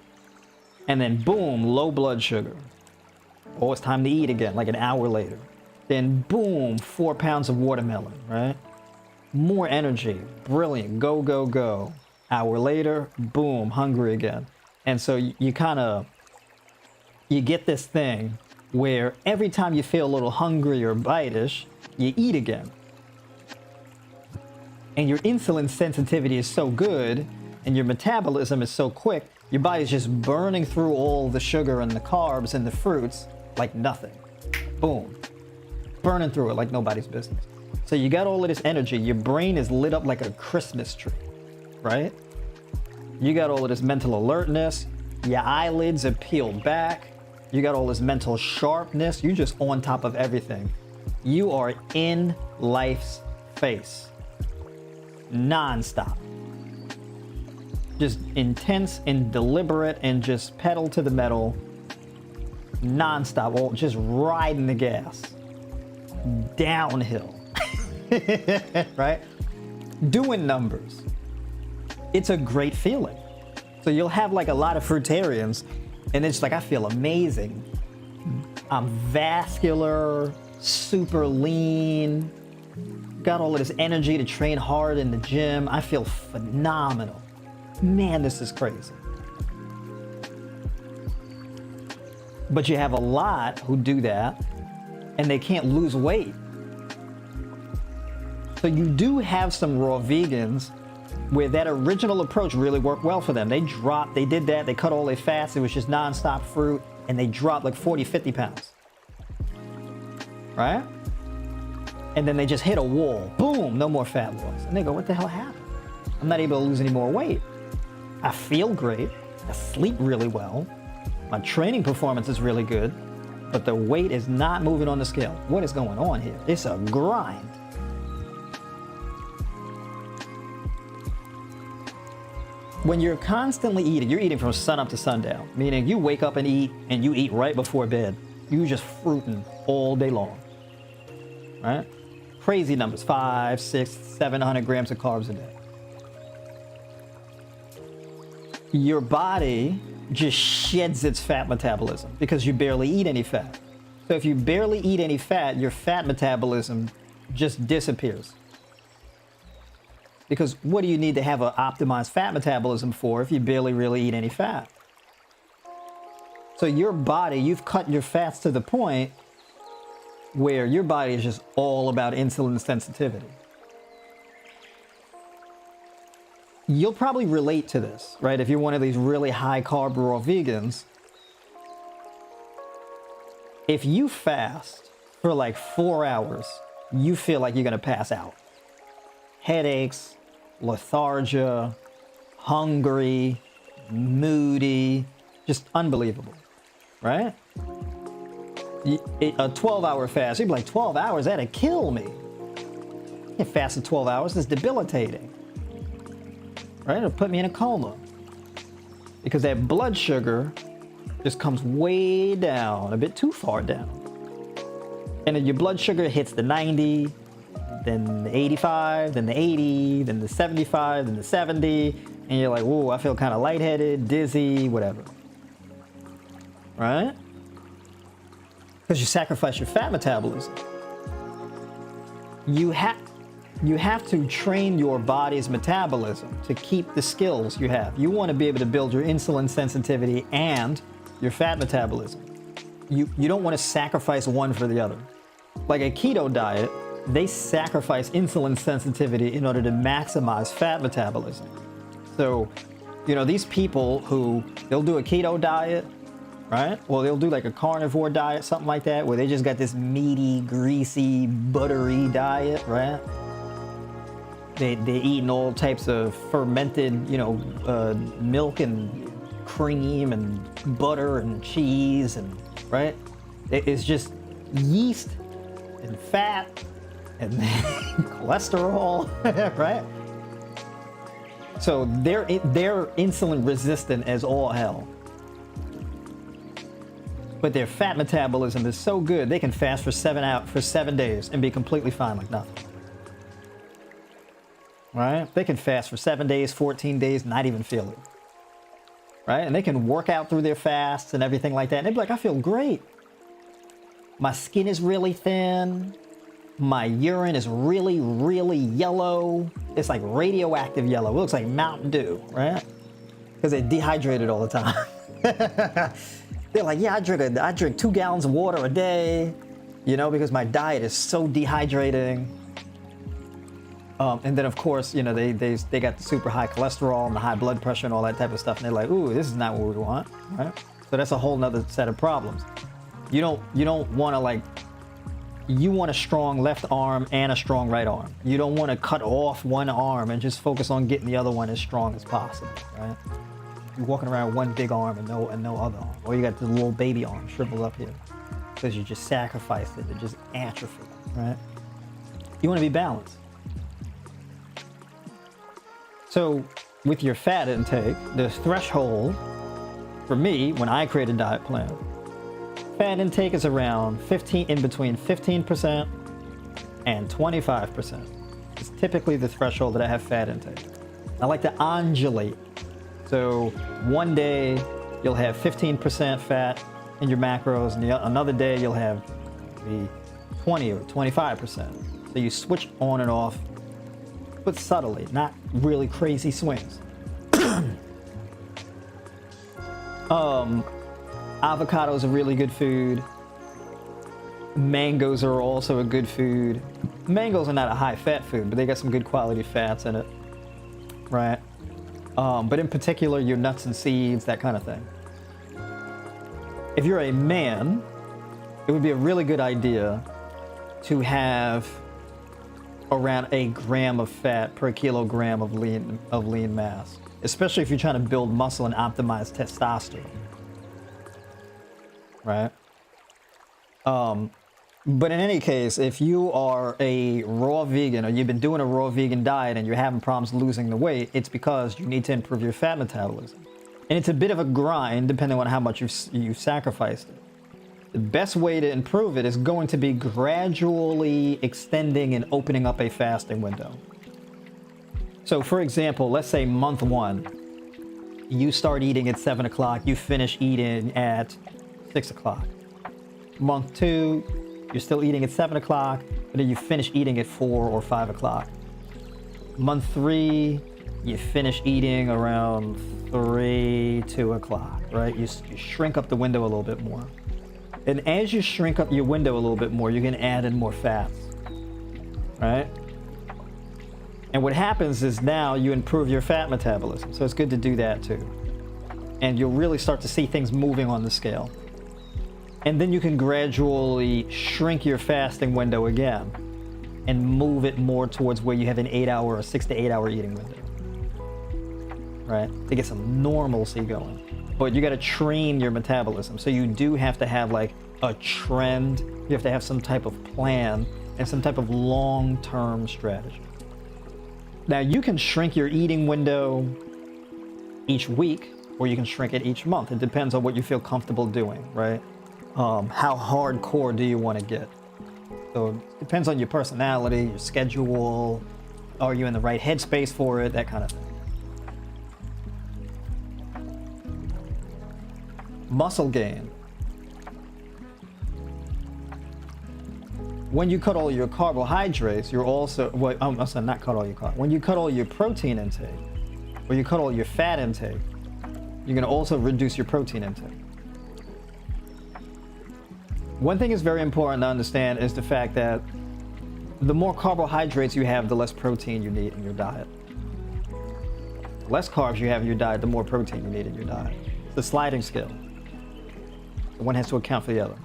and then boom, low blood sugar. Oh, it's time to eat again, like an hour later. Then boom, 4 pounds of watermelon, right? More energy, brilliant, go, go, go. Hour later, boom, hungry again. And so you get this thing where every time you feel a little hungry or bitish, you eat again. And your insulin sensitivity is so good, and your metabolism is so quick, your body's just burning through all the sugar and the carbs and the fruits like nothing. Boom. Burning through it like nobody's business. So you got all of this energy. Your brain is lit up like a Christmas tree, right? You got all of this mental alertness. Your eyelids are peeled back. You got all this mental sharpness. You're just on top of everything. You are in life's face. Non-stop. just intense and deliberate and just pedal to the metal, nonstop, just riding the gas, downhill, right? Doing numbers. It's a great feeling. So you'll have like a lot of fruitarians and it's like, I feel amazing. I'm vascular, super lean, got all of this energy to train hard in the gym. I feel phenomenal. Man, this is crazy. But you have a lot who do that and they can't lose weight. So you do have some raw vegans where that original approach really worked well for them. They did that, they cut all their fats, it was just nonstop fruit, and they dropped like 40, 50 pounds. Right? And then they just hit a wall. Boom, no more fat loss. And they go, what the hell happened? I'm not able to lose any more weight. I feel great. I sleep really well. My training performance is really good, but the weight is not moving on the scale. What is going on here? It's a grind. When you're constantly eating, you're eating from sun up to sundown, meaning you wake up and you eat right before bed. You just fruiting all day long, right? Crazy numbers, 500, 600, 700 grams of carbs a day. Your body just sheds its fat metabolism because you barely eat any fat. So if you barely eat any fat, your fat metabolism just disappears. Because what do you need to have an optimized fat metabolism for if you barely really eat any fat? So your body, you've cut your fats to the point where your body is just all about insulin sensitivity. You'll probably relate to this, right? If you're one of these really high carb raw vegans, if you fast for like 4 hours, you feel like you're gonna pass out. Headaches, lethargia, hungry, moody, just unbelievable, right? A 12-hour fast, you'd be like, 12 hours, that'd kill me. You can't fast for 12 hours, it's debilitating. Right? It'll put me in a coma. Because that blood sugar just comes way down, a bit too far down. And then your blood sugar hits the 90, then the 85, then the 80, then the 75, then the 70, and you're like, whoa, I feel kind of lightheaded, dizzy, whatever. Right? Because you sacrifice your fat metabolism. You have to train your body's metabolism to keep the skills you have. You want to be able to build your insulin sensitivity and your fat metabolism. You don't want to sacrifice one for the other. Like a keto diet, they sacrifice insulin sensitivity in order to maximize fat metabolism. So, you know, these people who, they'll do a keto diet, right? Well, they'll do like a carnivore diet, something like that, where they just got this meaty, greasy, buttery diet, right? They're eating all types of fermented, you know, milk and cream and butter and cheese and, right? It's just yeast and fat and cholesterol, right? So they're insulin resistant as all hell. But their fat metabolism is so good, they can fast for 7 days and be completely fine like nothing. Right? They can fast for 7 days, 14 days, not even feel it. Right? And they can work out through their fasts and everything like that. And they'd be like, I feel great. My skin is really thin. My urine is really, really yellow. It's like radioactive yellow. It looks like Mountain Dew, right? Because they're dehydrated all the time. They're like, yeah, I drink 2 gallons of water a day, you know, because my diet is so dehydrating. And then, of course, you know, they got the super high cholesterol and the high blood pressure and all that type of stuff. And they're like, ooh, this is not what we want, right? So that's a whole nother set of problems. You don't want to, like, you want a strong left arm and a strong right arm. You don't want to cut off one arm and just focus on getting the other one as strong as possible, right? You're walking around with one big arm and no other arm. Or you got the little baby arm shriveled up here because you just sacrificed it. It just atrophied, right? You want to be balanced. So with your fat intake, the threshold for me when I create a diet plan, fat intake is around in between 15% and 25%. It's typically the threshold that I have fat intake. I like to undulate. So one day you'll have 15% fat in your macros, and another day you'll have maybe 20 or 25%. So you switch on and off, but subtly, not really crazy swings. Avocados are really good food. Mangoes are also a good food. Mangoes are not a high fat food, but they got some good quality fats in it, right? But in particular, your nuts and seeds, that kind of thing. If you're a man, it would be a really good idea to have around 1 gram of fat per kilogram of lean mass, especially if you're trying to build muscle and optimize testosterone, right? But in any case, if you are a raw vegan or you've been doing a raw vegan diet and you're having problems losing the weight, it's because you need to improve your fat metabolism. And it's a bit of a grind depending on how much you've sacrificed it. The best way to improve it is going to be gradually extending and opening up a fasting window. So for example, let's say month 1, you start eating at 7 o'clock, you finish eating at 6 o'clock. Month 2, you're still eating at 7 o'clock, but then you finish eating at 4 or 5 o'clock. Month 3, you finish eating around 2 o'clock, right? You shrink up the window a little bit more. And as you shrink up your window a little bit more, you're gonna add in more fats, right? And what happens is now you improve your fat metabolism. So it's good to do that too. And you'll really start to see things moving on the scale. And then you can gradually shrink your fasting window again and move it more towards where you have an 8-hour or 6 to 8 hour eating window, right? To get some normalcy going. But you got to train your metabolism. So you do have to have like a trend. You have to have some type of plan and some type of long-term strategy. Now you can shrink your eating window each week, or you can shrink it each month. It depends on what you feel comfortable doing, right? How hardcore do you want to get? So it depends on your personality, your schedule. Are you in the right headspace for it? That kind of thing. Muscle gain. When you cut all your carbohydrates, you're also, not cut all your carbs. When you cut all your protein intake, or you cut all your fat intake, you're going to also reduce your protein intake. One thing is very important to understand is the fact that the more carbohydrates you have, the less protein you need in your diet. The less carbs you have in your diet, the more protein you need in your diet. It's a sliding scale. One has to account for the other.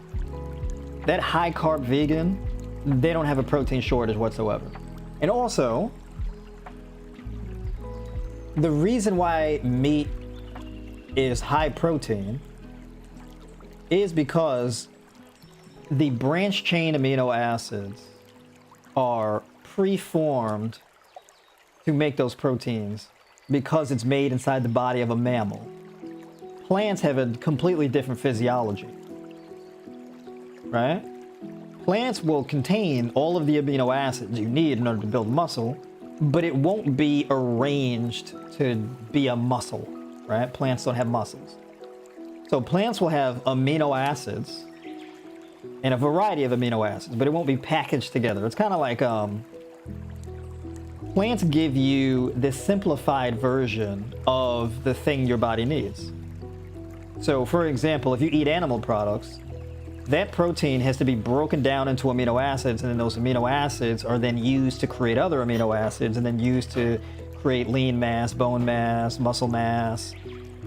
That high carb vegan, they don't have a protein shortage whatsoever. And also, the reason why meat is high protein is because the branched chain amino acids are preformed to make those proteins because it's made inside the body of a mammal. Plants have a completely different physiology, right? Plants will contain all of the amino acids you need in order to build muscle, but it won't be arranged to be a muscle, right? Plants don't have muscles. So plants will have amino acids and a variety of amino acids, but it won't be packaged together. It's kind of like plants give you this simplified version of the thing your body needs. So for example, if you eat animal products, that protein has to be broken down into amino acids, and then those amino acids are then used to create other amino acids, and then used to create lean mass, bone mass, muscle mass,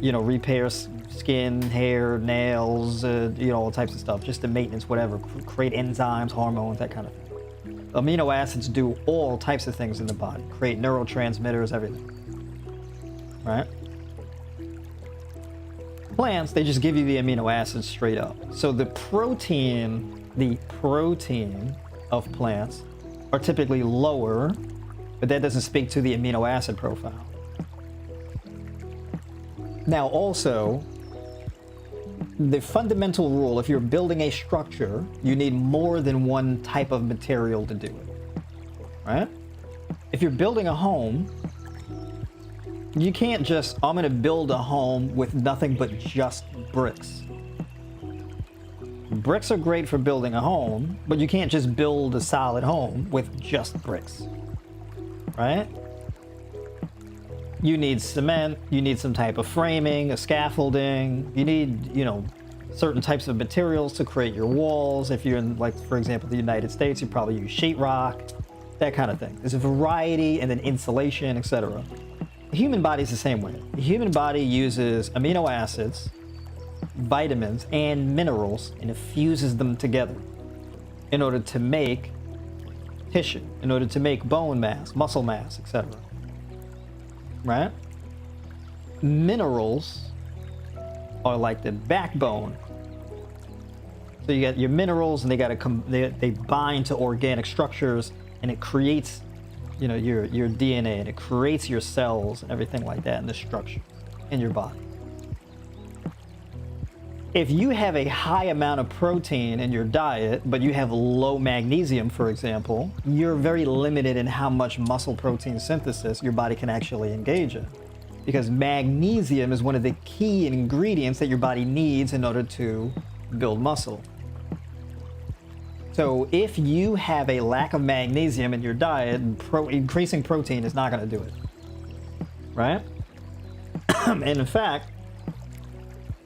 repair skin, hair, nails, all types of stuff, just to maintenance, whatever, create enzymes, hormones, that kind of thing. Amino acids do all types of things in the body, create neurotransmitters, everything, right? Plants, they just give you the amino acids straight up. So the protein of plants are typically lower, but that doesn't speak to the amino acid profile. Now, also, the fundamental rule, if you're building a structure, you need more than one type of material to do it, right? If you're building a home, you can't just, I'm gonna build a home with nothing but just bricks. Bricks are great for building a home, but you can't just build a solid home with just bricks, right? You need cement, you need some type of framing, a scaffolding, you need, certain types of materials to create your walls. If you're in, like, for example, the United States, you probably use sheetrock, that kind of thing. There's a variety, and then insulation, etc. The human body is the same way. The human body uses amino acids, vitamins, and minerals, and it fuses them together in order to make tissue, in order to make bone mass, muscle mass, etc. Right? Minerals are like the backbone. So you got your minerals, and they bind to organic structures, and it creates, your DNA, and it creates your cells and everything like that in the structure in your body. If you have a high amount of protein in your diet, but you have low magnesium, for example, you're very limited in how much muscle protein synthesis your body can actually engage in. Because magnesium is one of the key ingredients that your body needs in order to build muscle. So if you have a lack of magnesium in your diet, increasing protein is not going to do it, right? And in fact,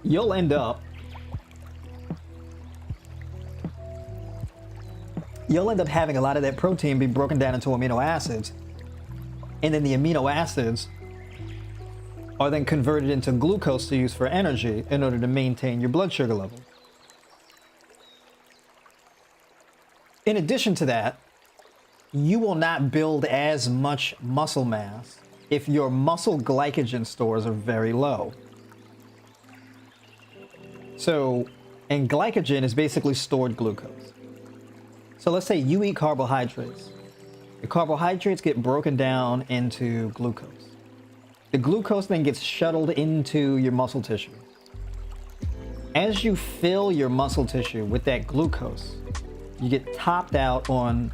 you'll end up having a lot of that protein be broken down into amino acids, and then the amino acids are then converted into glucose to use for energy in order to maintain your blood sugar level. In addition to that, you will not build as much muscle mass if your muscle glycogen stores are very low. So, and glycogen is basically stored glucose. So let's say you eat carbohydrates. The carbohydrates get broken down into glucose. The glucose then gets shuttled into your muscle tissue. As you fill your muscle tissue with that glucose, you get topped out on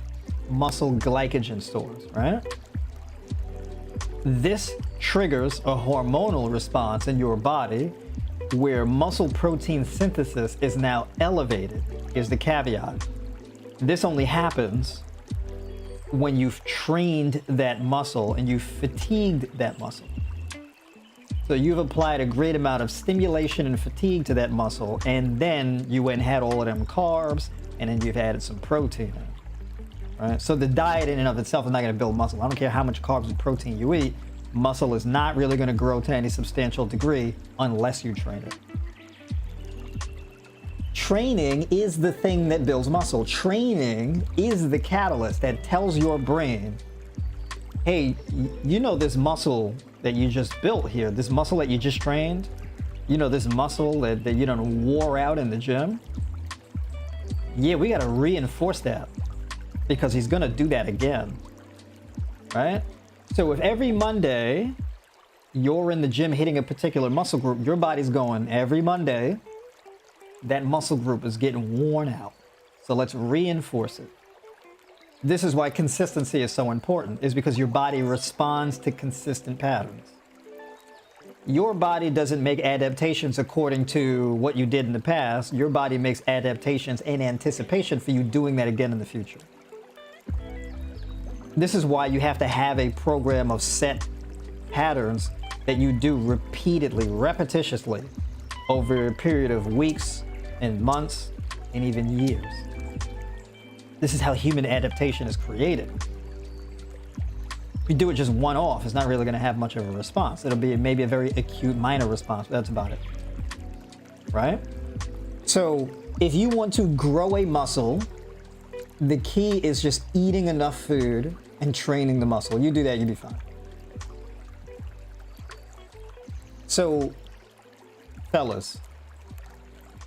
muscle glycogen stores, right? This triggers a hormonal response in your body where muscle protein synthesis is now elevated. Here's the caveat. This only happens when you've trained that muscle and you've fatigued that muscle. So you've applied a great amount of stimulation and fatigue to that muscle, and then you went and had all of them carbs, and then you've added some protein in, right? So the diet in and of itself is not going to build muscle. I don't care how much carbs and protein you eat. Muscle is not really going to grow to any substantial degree unless you train it. Training is the thing that builds muscle. Training is the catalyst that tells your brain, hey, this muscle that you just built here, this muscle that you just trained, this muscle that you done wore out in the gym, yeah, we got to reinforce that because he's going to do that again, right? So if every Monday you're in the gym hitting a particular muscle group, your body's going, every Monday, that muscle group is getting worn out. So let's reinforce it. This is why consistency is so important, is because your body responds to consistent patterns. Your body doesn't make adaptations according to what you did in the past. Your body makes adaptations in anticipation for you doing that again in the future. This is why you have to have a program of set patterns that you do repeatedly, repetitiously, over a period of weeks and months and even years. This is how human adaptation is created. If you do it just one-off, it's not really going to have much of a response. It'll be maybe a very acute, minor response, but that's about it, right? So if you want to grow a muscle, the key is just eating enough food and training the muscle. You do that, you'll be fine. So, fellas,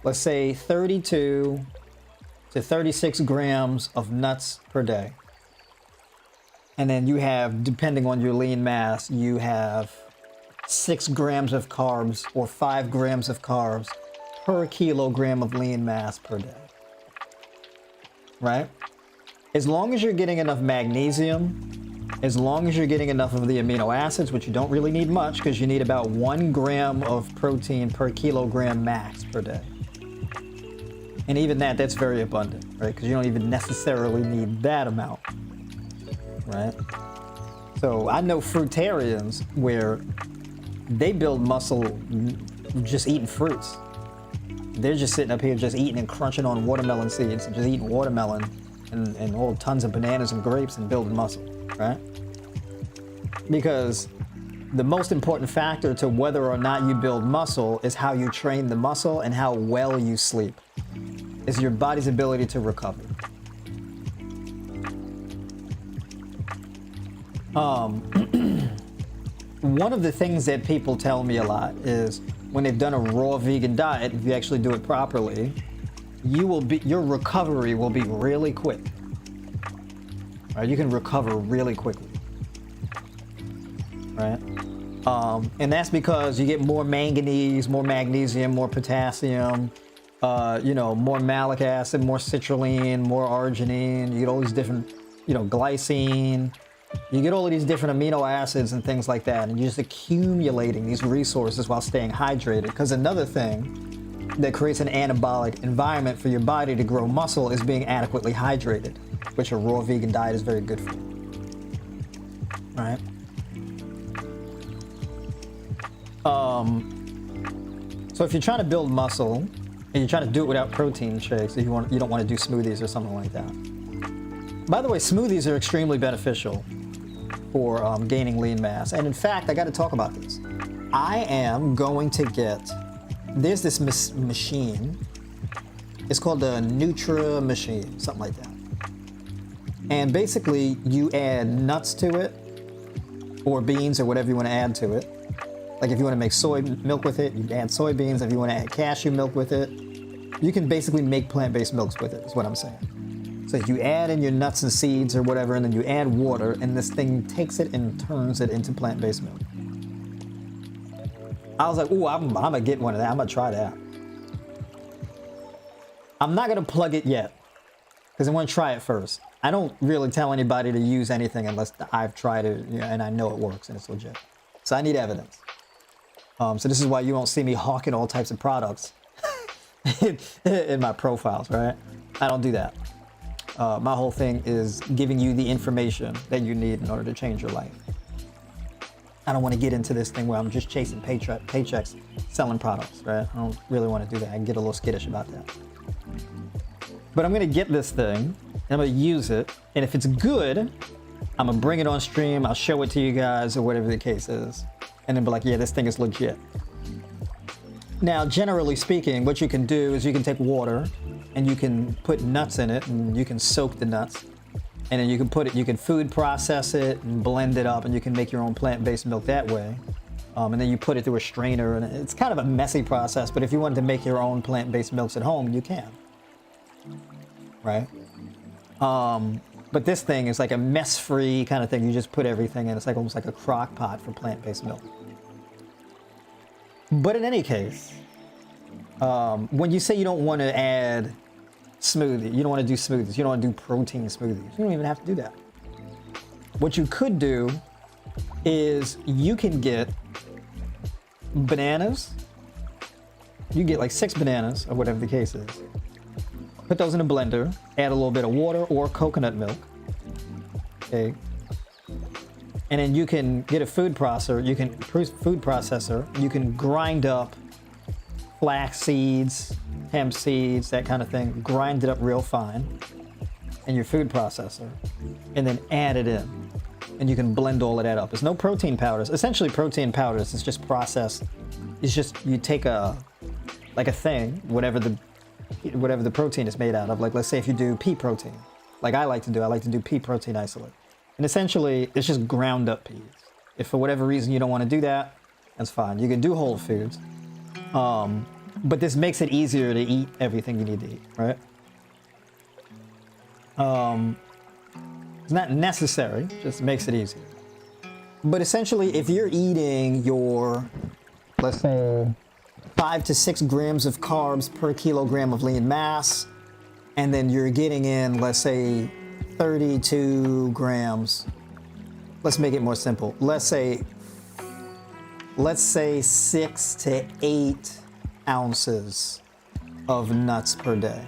let's say 32 to 36 grams of nuts per day. And then you have, depending on your lean mass, you have 6 grams of carbs or 5 grams of carbs per kilogram of lean mass per day, right? As long as you're getting enough magnesium, as long as you're getting enough of the amino acids, which you don't really need much because you need about 1 gram of protein per kilogram max per day. And even that's very abundant, right? Because you don't even necessarily need that amount, right? So I know fruitarians where they build muscle just eating fruits. They're just sitting up here just eating and crunching on watermelon seeds and just eating watermelon and whole tons of bananas and grapes and building muscle, right? Because the most important factor to whether or not you build muscle is how you train the muscle and how well you sleep. Is your body's ability to recover. One of the things that people tell me a lot is when they've done a raw vegan diet, if you actually do it properly, your recovery will be really quick. Right? You can recover really quickly. Right? And that's because you get more manganese, more magnesium, more potassium, more malic acid, more citrulline, more arginine. You get all these different, glycine. You get all of these different amino acids and things like that, and you're just accumulating these resources while staying hydrated. Because another thing that creates an anabolic environment for your body to grow muscle is being adequately hydrated, which a raw vegan diet is very good for. Right? So if you're trying to build muscle and you're trying to do it without protein shakes, if you don't want to do smoothies or something like that. By the way, smoothies are extremely beneficial for gaining lean mass. And in fact, I got to talk about this. I am going to there's this machine. It's called the Nutra machine, something like that. And basically, you add nuts to it, or beans, or whatever you want to add to it. Like if you want to make soy milk with it, you add soybeans. If you want to add cashew milk with it, you can basically make plant-based milks with it, is what I'm saying. So you add in your nuts and seeds or whatever, and then you add water, and this thing takes it and turns it into plant-based milk. I was like, ooh, I'm gonna get one of that. I'm gonna try that. I'm not gonna plug it yet, because I want to try it first. I don't really tell anybody to use anything unless I've tried it and I know it works and it's legit. So I need evidence. So this is why you won't see me hawking all types of products in my profiles, right? I don't do that. My whole thing is giving you the information that you need in order to change your life. I don't want to get into this thing where I'm just chasing paychecks, selling products, right? I don't really want to do that. I can get a little skittish about that. But I'm going to get this thing, and I'm going to use it, and if it's good, I'm going to bring it on stream, I'll show it to you guys, or whatever the case is, and then be like, yeah, this thing is legit. Now, generally speaking, what you can do is you can take water, and you can put nuts in it, and you can soak the nuts, and then you can food process it, and blend it up, and you can make your own plant-based milk that way. And then you put it through a strainer, and it's kind of a messy process, but if you wanted to make your own plant-based milks at home, you can. Right? But this thing is like a mess-free kind of thing. You just put everything in. It's like almost like a crock pot for plant-based milk. But in any case, when you say you don't want to add smoothie, you don't want to do smoothies, you don't want to do protein smoothies, you don't even have to do that. What you could do is you can get bananas. You get like 6 bananas, or whatever the case is. Put those in a blender, add a little bit of water or coconut milk, okay? And then you can get a food processor, you can grind up flax seeds, hemp seeds, that kind of thing, grind it up real fine in your food processor, and then add it in. And you can blend all of that up. There's no protein powders. Essentially protein powders is just processed. It's just, you take a thing, whatever the protein is made out of. Like, let's say if you do pea protein, like I like to do pea protein isolate. And essentially, it's just ground up peas. If for whatever reason you don't want to do that, that's fine. You can do whole foods. But this makes it easier to eat everything you need to eat, right? It's not necessary, just makes it easier. But essentially, if you're eating your, let's say, 5 to 6 grams of carbs per kilogram of lean mass, and then you're getting in, let's say, 32 grams. Let's make it more simple. Let's say 6 to 8 ounces of nuts per day,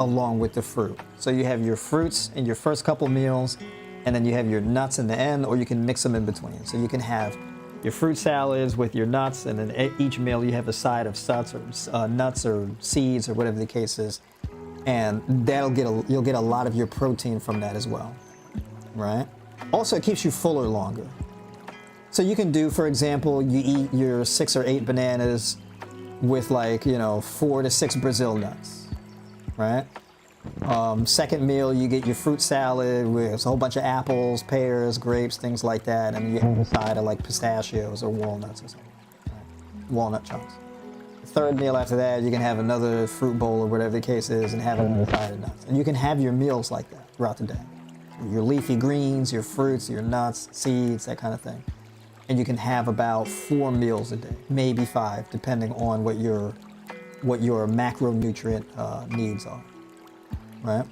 along with the fruit. So you have your fruits in your first couple meals, and then you have your nuts in the end, or you can mix them in between. So you can have your fruit salads with your nuts, and then each meal you have a side of nuts or seeds or whatever the case is, and you'll get a lot of your protein from that as well, right? Also, it keeps you fuller longer. So you can do, for example, you eat your 6 or 8 bananas with 4 to 6 Brazil nuts, right? Second meal, you get your fruit salad with a whole bunch of apples, pears, grapes, things like that, and you have a side of pistachios or walnuts or something, right? Walnut chunks. Third meal after that, you can have another fruit bowl or whatever the case is and have another side of nuts. And you can have your meals like that throughout the day. Your leafy greens, your fruits, your nuts, seeds, that kind of thing. And you can have about 4 meals a day, maybe 5, depending on what your macronutrient needs are, right?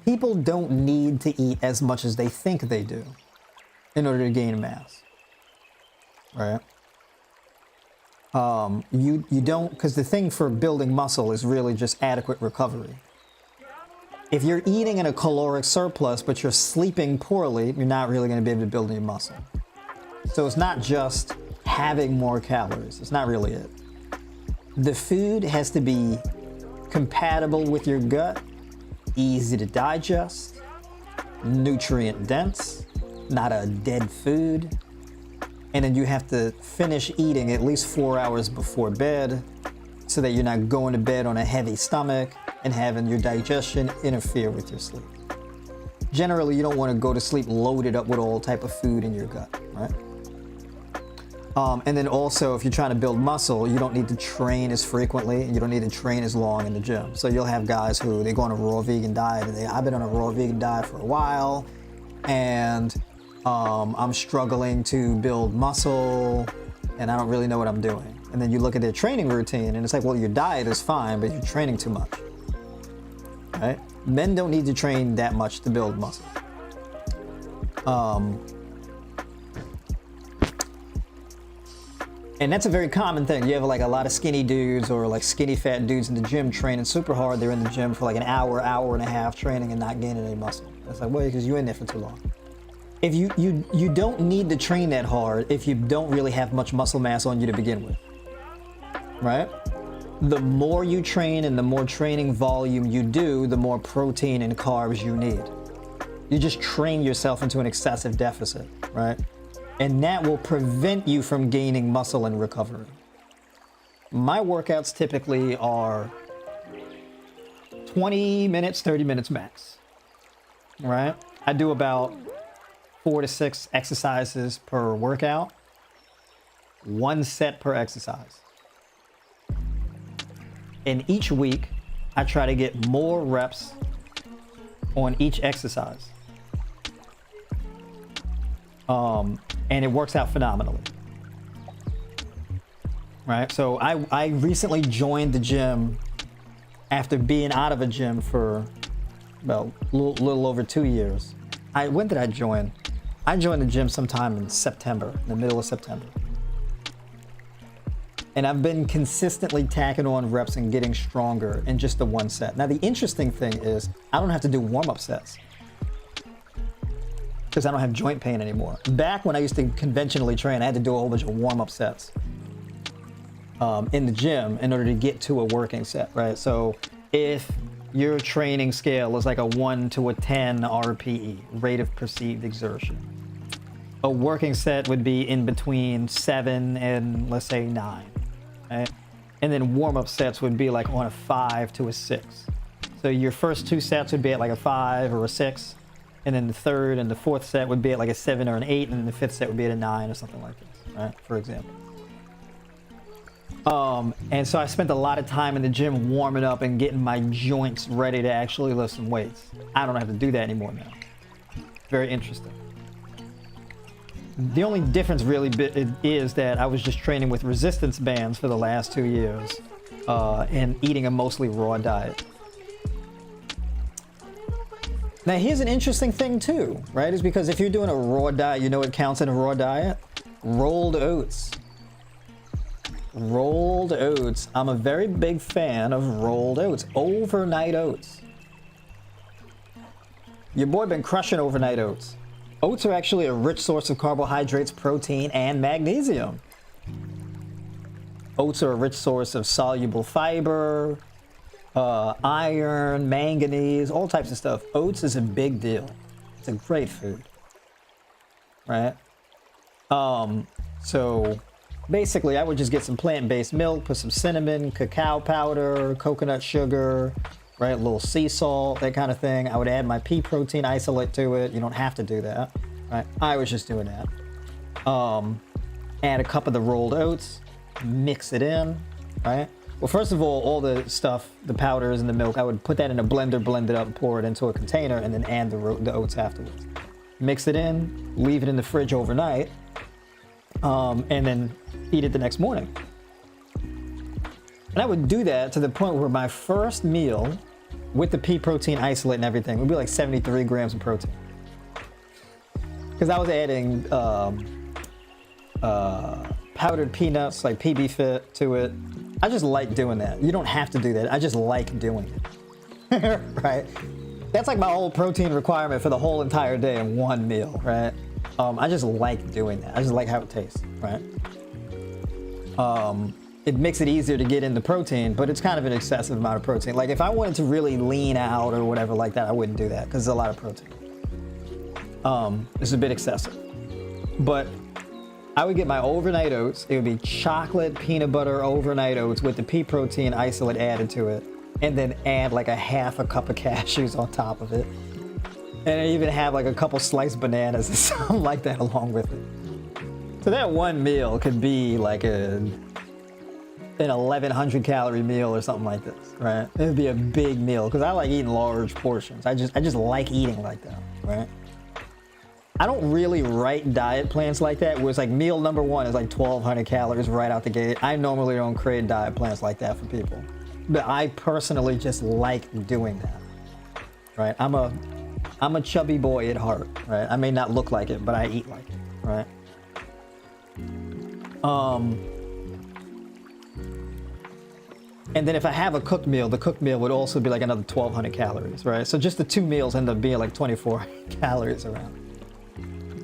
People don't need to eat as much as they think they do in order to gain mass, right? You don't, because the thing for building muscle is really just adequate recovery. If you're eating in a caloric surplus, but you're sleeping poorly, you're not really going to be able to build any muscle. So it's not just having more calories. It's not really it. The food has to be compatible with your gut, easy to digest, nutrient dense, not a dead food. And then you have to finish eating at least 4 hours before bed so that you're not going to bed on a heavy stomach and having your digestion interfere with your sleep. Generally, you don't want to go to sleep loaded up with all type of food in your gut, right? And then also, if you're trying to build muscle, you don't need to train as frequently and you don't need to train as long in the gym. So you'll have guys who, they go on a raw vegan diet and I've been on a raw vegan diet for a while and I'm struggling to build muscle and I don't really know what I'm doing. And then you look at their training routine and it's like, well, your diet is fine, but you're training too much, right? Men don't need to train that much to build muscle. And that's a very common thing. You have a lot of skinny dudes or skinny fat dudes in the gym training super hard. They're in the gym for an hour, hour and a half training and not gaining any muscle. It's like, well, because you're in there for too long. If you don't need to train that hard if you don't really have much muscle mass on you to begin with, right? The more you train and the more training volume you do, the more protein and carbs you need. You just train yourself into an excessive deficit, right? And that will prevent you from gaining muscle and recovery. My workouts typically are 20 minutes, 30 minutes max, right? I do about 4 to 6 exercises per workout, 1 set per exercise. And each week, I try to get more reps on each exercise. And it works out phenomenally. Right? So I recently joined the gym after being out of a gym for about a little over 2 years. When did I join? I joined the gym sometime in September, in the middle of September. And I've been consistently tacking on reps and getting stronger in just the 1 set. Now, the interesting thing is I don't have to do warm-up sets because I don't have joint pain anymore. Back when I used to conventionally train, I had to do a whole bunch of warm-up sets in the gym in order to get to a working set, right? So if your training scale is like a 1 to a 10 RPE, rate of perceived exertion, a working set would be in between 7 and let's say 9, right? And then warm-up sets would be on a 5 to a 6. So your first 2 sets would be at a 5 or a 6, and then the third and the fourth set would be at a 7 or an 8, and then the fifth set would be at a 9 or something like this, right? For example. And so I spent a lot of time in the gym warming up and getting my joints ready to actually lift some weights. I don't have to do that anymore now. Very interesting. The only difference really is that I was just training with resistance bands for the last 2 years and eating a mostly raw diet. Now here's an interesting thing too, right? Is because if you're doing a raw diet, you know what counts in a raw diet? Rolled oats. Rolled oats. I'm a very big fan of rolled oats. Overnight oats. Your boy been crushing overnight oats. Oats are actually a rich source of carbohydrates, protein, and magnesium. Oats are a rich source of soluble fiber, iron, manganese, all types of stuff. Oats is a big deal. It's a great food, right? So basically I would just get some plant-based milk, put some cinnamon, cacao powder, coconut sugar, right? A little sea salt, that kind of thing. I would add my pea protein isolate to it. You don't have to do that, right? I was just doing that. Add a cup of the rolled oats, mix it in, right? Well, first of all the stuff, the powders and the milk, I would put that in a blender, blend it up, pour it into a container, and then add the oats afterwards. Mix it in, leave it in the fridge overnight, and then eat it the next morning. And I would do that to the point where my first meal with the pea protein isolate and everything would be like 73 grams of protein. Because I was adding powdered peanuts, like PB Fit, to it. I just like doing that. You don't have to do that. I just like doing it. Right? That's like my whole protein requirement for the whole entire day in one meal, right? I just like doing that. I just like how it tastes, right? It makes it easier to get into protein, but it's kind of an excessive amount of protein. Like if I wanted to really lean out or whatever like that, I wouldn't do that because it's a lot of protein. It's a bit excessive. But I would get my overnight oats. It would be chocolate peanut butter overnight oats with the pea protein isolate added to it, and then add like a half a cup of cashews on top of it. And I even have like a couple sliced bananas or something like that along with it. So that one meal could be like an 1,100 calorie meal or something like this, right? It would be a big meal because I like eating large portions. I just like eating like that, right? I don't really write diet plans like that where it's like meal number 1 is like 1,200 calories right out the gate. I normally don't create diet plans like that for people, but I personally just like doing that, right? I'm a chubby boy at heart, right? I may not look like it, but I eat like it, right? And then if I have a cooked meal, the cooked meal would also be like another 1,200 calories, right? So just the 2 meals end up being like 24 calories around.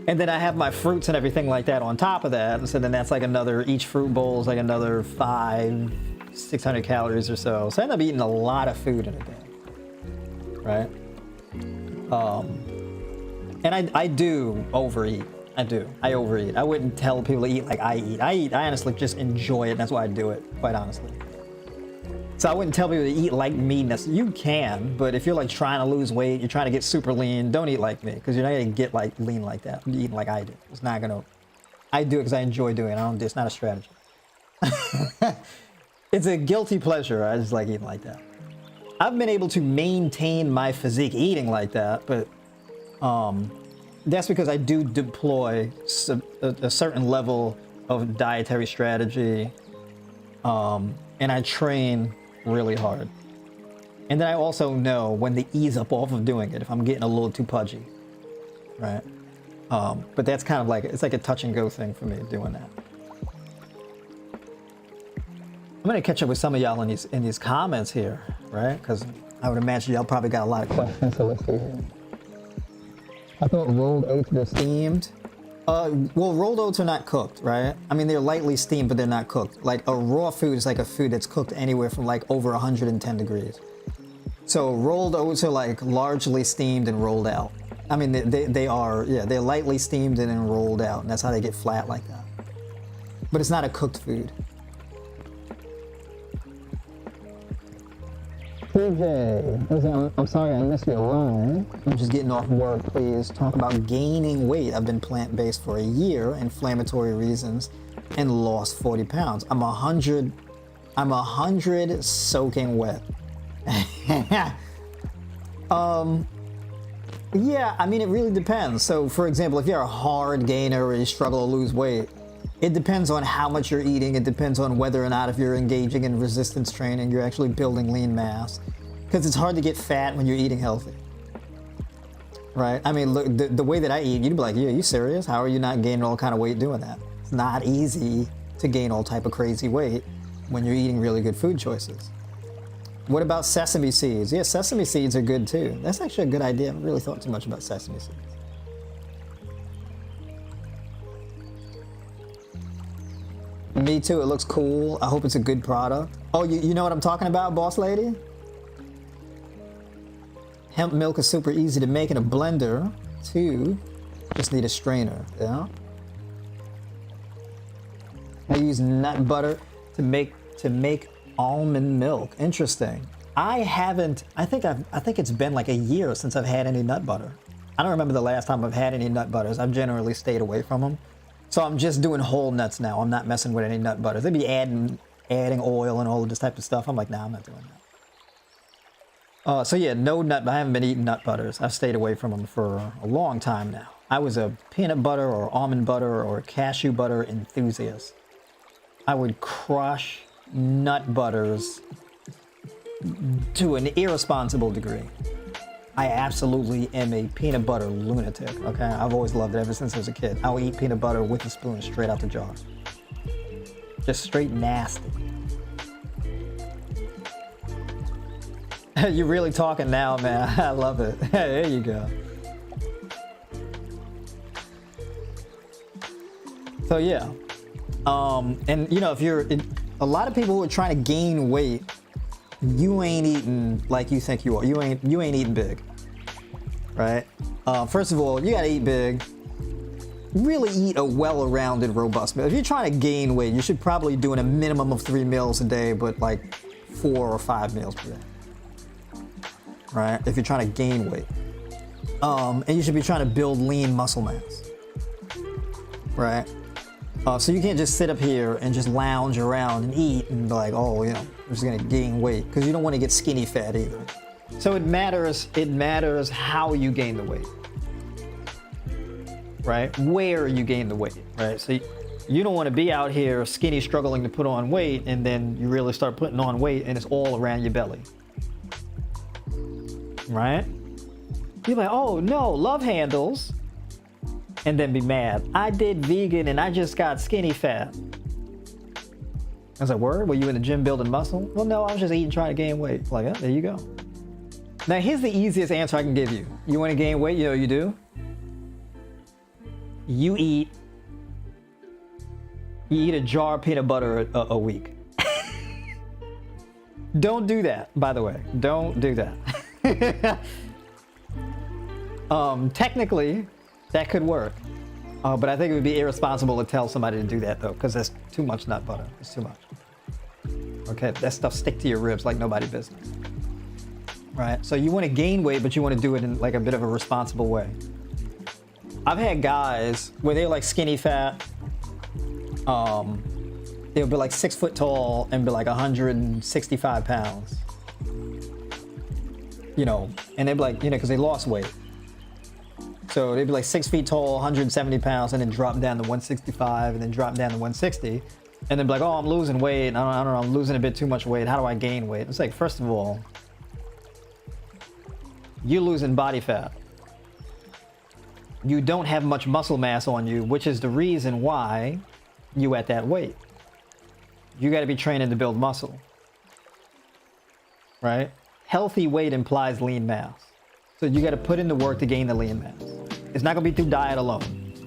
And then I have my fruits and everything like that on top of that. And so then that's like another, each fruit bowl is like another 600 calories or so. So I end up eating a lot of food in a day, right? And I do overeat. I overeat. I wouldn't tell people to eat like I eat. I honestly just enjoy it. And that's why I do it, quite honestly. So I wouldn't tell people to eat like me. You can, but if you're like trying to lose weight, you're trying to get super lean, don't eat like me, because you're not gonna get like lean like that. You're eating like I do. It's not gonna. I do it because I enjoy doing it. It's not a strategy. It's a guilty pleasure. I just like eating like that. I've been able to maintain my physique eating like that, but that's because I do deploy a certain level of dietary strategy, and I train really hard. And then I also know when to ease up off of doing it if I'm getting a little too pudgy, right? But that's kind of like, it's like a touch and go thing for me doing that. I'm gonna catch up with some of y'all in these comments here, right? Because I would imagine y'all probably got a lot of questions, so let's see here. I thought rolled oats were steamed. Well, rolled oats are not cooked, right? I mean, they're lightly steamed, but they're not cooked. Like a raw food is like a food that's cooked anywhere from like over 110 degrees. So rolled oats are like largely steamed and rolled out. I mean, they are, yeah, they're lightly steamed and then rolled out, and that's how they get flat like that. But it's not a cooked food. TJ, I'm sorry I missed your line. I'm just getting off work, please. Talk about gaining weight. I've been plant-based for a year, inflammatory reasons, and lost 40 pounds. I'm 100 soaking wet. Yeah, I mean, it really depends. So, for example, if you're a hard gainer or you struggle to lose weight, it depends on how much you're eating. It depends on whether or not if you're engaging in resistance training, you're actually building lean mass. Because it's hard to get fat when you're eating healthy. Right? I mean, look, the way that I eat, you'd be like, yeah, you serious? How are you not gaining all kind of weight doing that? It's not easy to gain all type of crazy weight when you're eating really good food choices. What about sesame seeds? Yeah, sesame seeds are good too. That's actually a good idea. I haven't really thought too much about sesame seeds. Me too, it looks cool. I hope it's a good product. Oh, you know what I'm talking about, boss lady? Hemp milk is super easy to make in a blender too. Just need a strainer, yeah? I use nut butter to make almond milk. Interesting. I think it's been like a year since I've had any nut butter. I don't remember the last time I've had any nut butters. I've generally stayed away from them. So I'm just doing whole nuts now. I'm not messing with any nut butters. They'd be adding oil and all of this type of stuff. I'm like, nah, I'm not doing that. So yeah, no nut. I haven't been eating nut butters. I've stayed away from them for a long time now. I was a peanut butter or almond butter or cashew butter enthusiast. I would crush nut butters to an irresponsible degree. I absolutely am a peanut butter lunatic, okay? I've always loved it ever since I was a kid. I'll eat peanut butter with a spoon straight out the jar. Just straight nasty. You're really talking now, man. I love it. There you go. So yeah. And you know, if you're a lot of people who are trying to gain weight, you ain't eating like you think you are. You ain't eating big, right? First of all, you gotta eat big. Really eat a well-rounded, robust meal. If you're trying to gain weight, you should probably doing a minimum of 3 meals a day, but like 4 or 5 meals per day, right? If you're trying to gain weight, and you should be trying to build lean muscle mass, right? So you can't just sit up here and just lounge around and eat and be like, oh, you know, I'm just gonna gain weight, because you don't want to get skinny fat either. So it matters how you gain the weight, right? Where you gain the weight, right? So you don't want to be out here skinny, struggling to put on weight, and then you really start putting on weight and it's all around your belly, right? You're like, oh no, love handles. And then be mad. I did vegan and I just got skinny fat. I was like, word? Were you in the gym building muscle? Well, no, I was just eating, trying to gain weight. Like, yeah, there you go. Now, here's the easiest answer I can give you. You want to gain weight? You know what you do? You eat a jar of peanut butter a week. Don't do that, by the way. Don't do that. Technically, that could work, but I think it would be irresponsible to tell somebody to do that though, because that's too much nut butter. It's too much. Okay, that stuff stick to your ribs like nobody's business. Right? So you want to gain weight, but you want to do it in like a bit of a responsible way. I've had guys where they're like skinny fat. They'll be like 6 foot tall and be like 165 pounds. You know, and they'd be like, you know, because they lost weight. So they'd be like 6 feet tall, 170 pounds, and then drop down to 165, and then drop down to 160, and then be like, oh, I'm losing weight. I don't know, I'm losing a bit too much weight. How do I gain weight? It's like, first of all, you're losing body fat. You don't have much muscle mass on you, which is the reason why you at that weight. You got to be training to build muscle, right? Healthy weight implies lean mass. So you got to put in the work to gain the lean mass. It's not going to be through diet alone.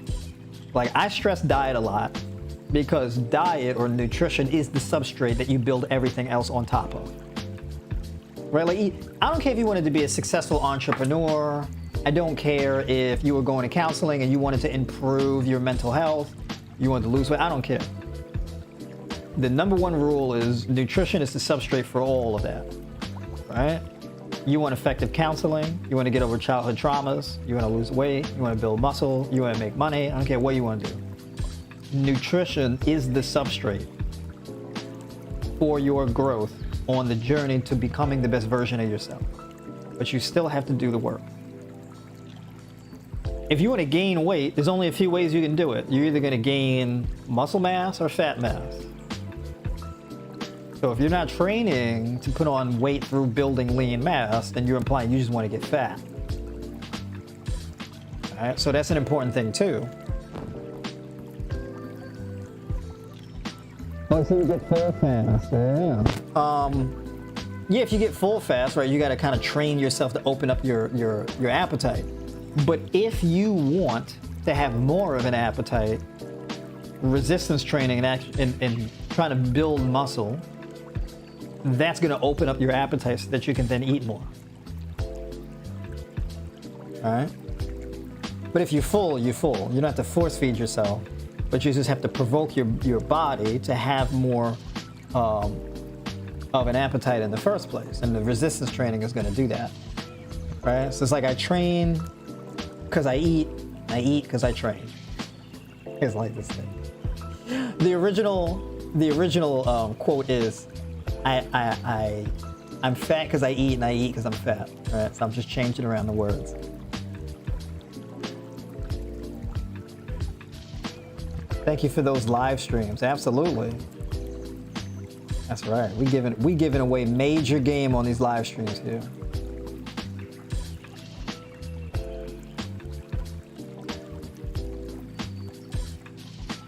Like, I stress diet a lot because diet or nutrition is the substrate that you build everything else on top of. Right? Like, I don't care if you wanted to be a successful entrepreneur. I don't care if you were going to counseling and you wanted to improve your mental health, you wanted to lose weight. I don't care. The number one rule is nutrition is the substrate for all of that, right? You want effective counseling, you want to get over childhood traumas, you want to lose weight, you want to build muscle, you want to make money, I don't care what you want to do. Nutrition is the substrate for your growth on the journey to becoming the best version of yourself. But you still have to do the work. if you want to gain weight, there's only a few ways you can do it. You're either going to gain muscle mass or fat mass. So if you're not training to put on weight through building lean mass, then you're implying you just want to get fat. All right, so that's an important thing too. Oh, so you get full fast, yeah. Yeah, if you get full fast, right, you got to kind of train yourself to open up your appetite. But if you want to have more of an appetite, resistance training and trying to build muscle, that's going to open up your appetite so that you can then eat more. All right? But if you're full, you're full. You don't have to force feed yourself, but you just have to provoke your body to have more of an appetite in the first place. And the resistance training is going to do that. Right? So it's like I train because I eat because I train. It's like this thing. The original quote is, I'm fat because I eat and I eat because I'm fat. Right? So I'm just changing around the words. Thank you for those live streams. Absolutely. That's right. We giving away major game on these live streams here.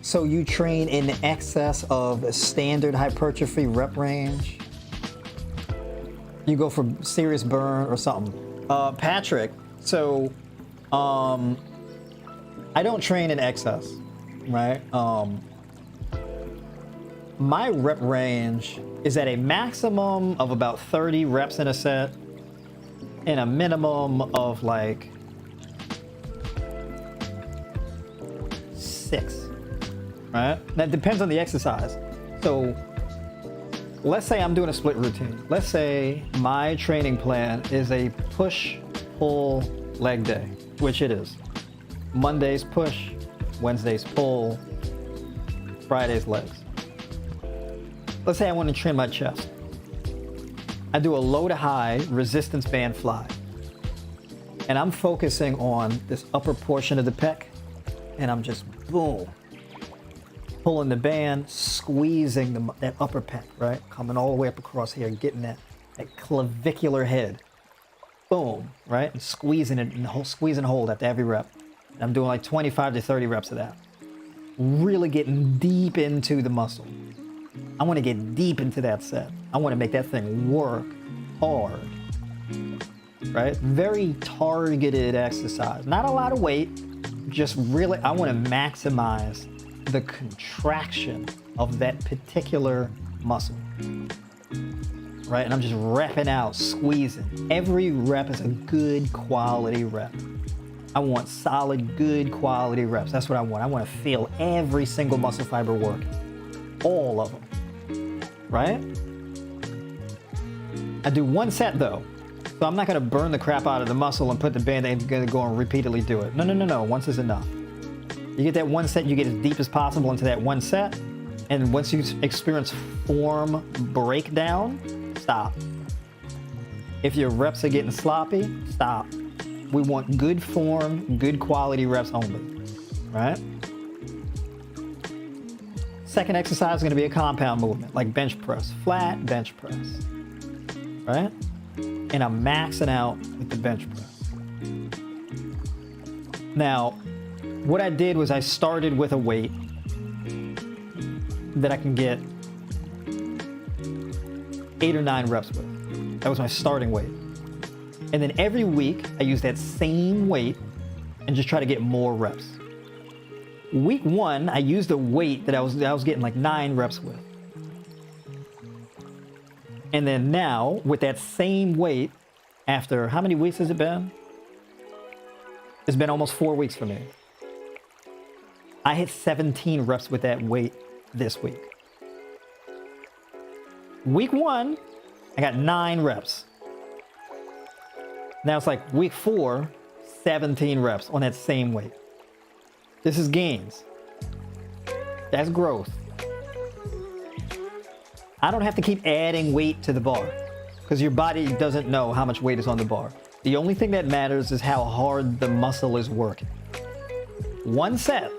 So you train in excess of standard hypertrophy rep range? You go for serious burn or something? Patrick, so I don't train in excess, right? My rep range is at a maximum of about 30 reps in a set and a minimum of like 6. Right? That depends on the exercise. So let's say I'm doing a split routine. Let's say my training plan is a push-pull leg day, which it is. Mondays push, Wednesdays pull, Fridays legs. Let's say I want to train my chest. I do a low to high resistance band fly. And I'm focusing on this upper portion of the pec, and I'm just boom, pulling the band, squeezing that upper pec, right? Coming all the way up across here, getting that clavicular head. Boom, right? And squeezing it and squeeze and hold after every rep. And I'm doing like 25 to 30 reps of that. Really getting deep into the muscle. I want to get deep into that set. I want to make that thing work hard, right? Very targeted exercise. Not a lot of weight, just really, I want to maximize the contraction of that particular muscle, right? And I'm just repping out, squeezing. Every rep is a good quality rep. I want solid, good quality reps. That's what I want. I want to feel every single muscle fiber work. All of them, right? I do one set though. So I'm not going to burn the crap out of the muscle and put the band-aid and going to go and repeatedly do it. No. Once is enough. You get that one set, you get as deep as possible into that one set. And once you experience form breakdown, stop. If your reps are getting sloppy, stop. We want good form, good quality reps only, right? Second exercise is going to be a compound movement, like bench press, flat bench press, right? And I'm maxing out with the bench press. Now, what I did was I started with a weight that I can get 8 or 9 reps with. That was my starting weight. And then every week, I use that same weight and just try to get more reps. Week 1, I used a weight that I was getting like 9 reps with. And then now, with that same weight, after how many weeks has it been? It's been almost 4 weeks for me. I hit 17 reps with that weight this week. Week 1, I got 9 reps. Now it's like week 4, 17 reps on that same weight. This is gains. That's growth. I don't have to keep adding weight to the bar because your body doesn't know how much weight is on the bar. The only thing that matters is how hard the muscle is working. 1 set.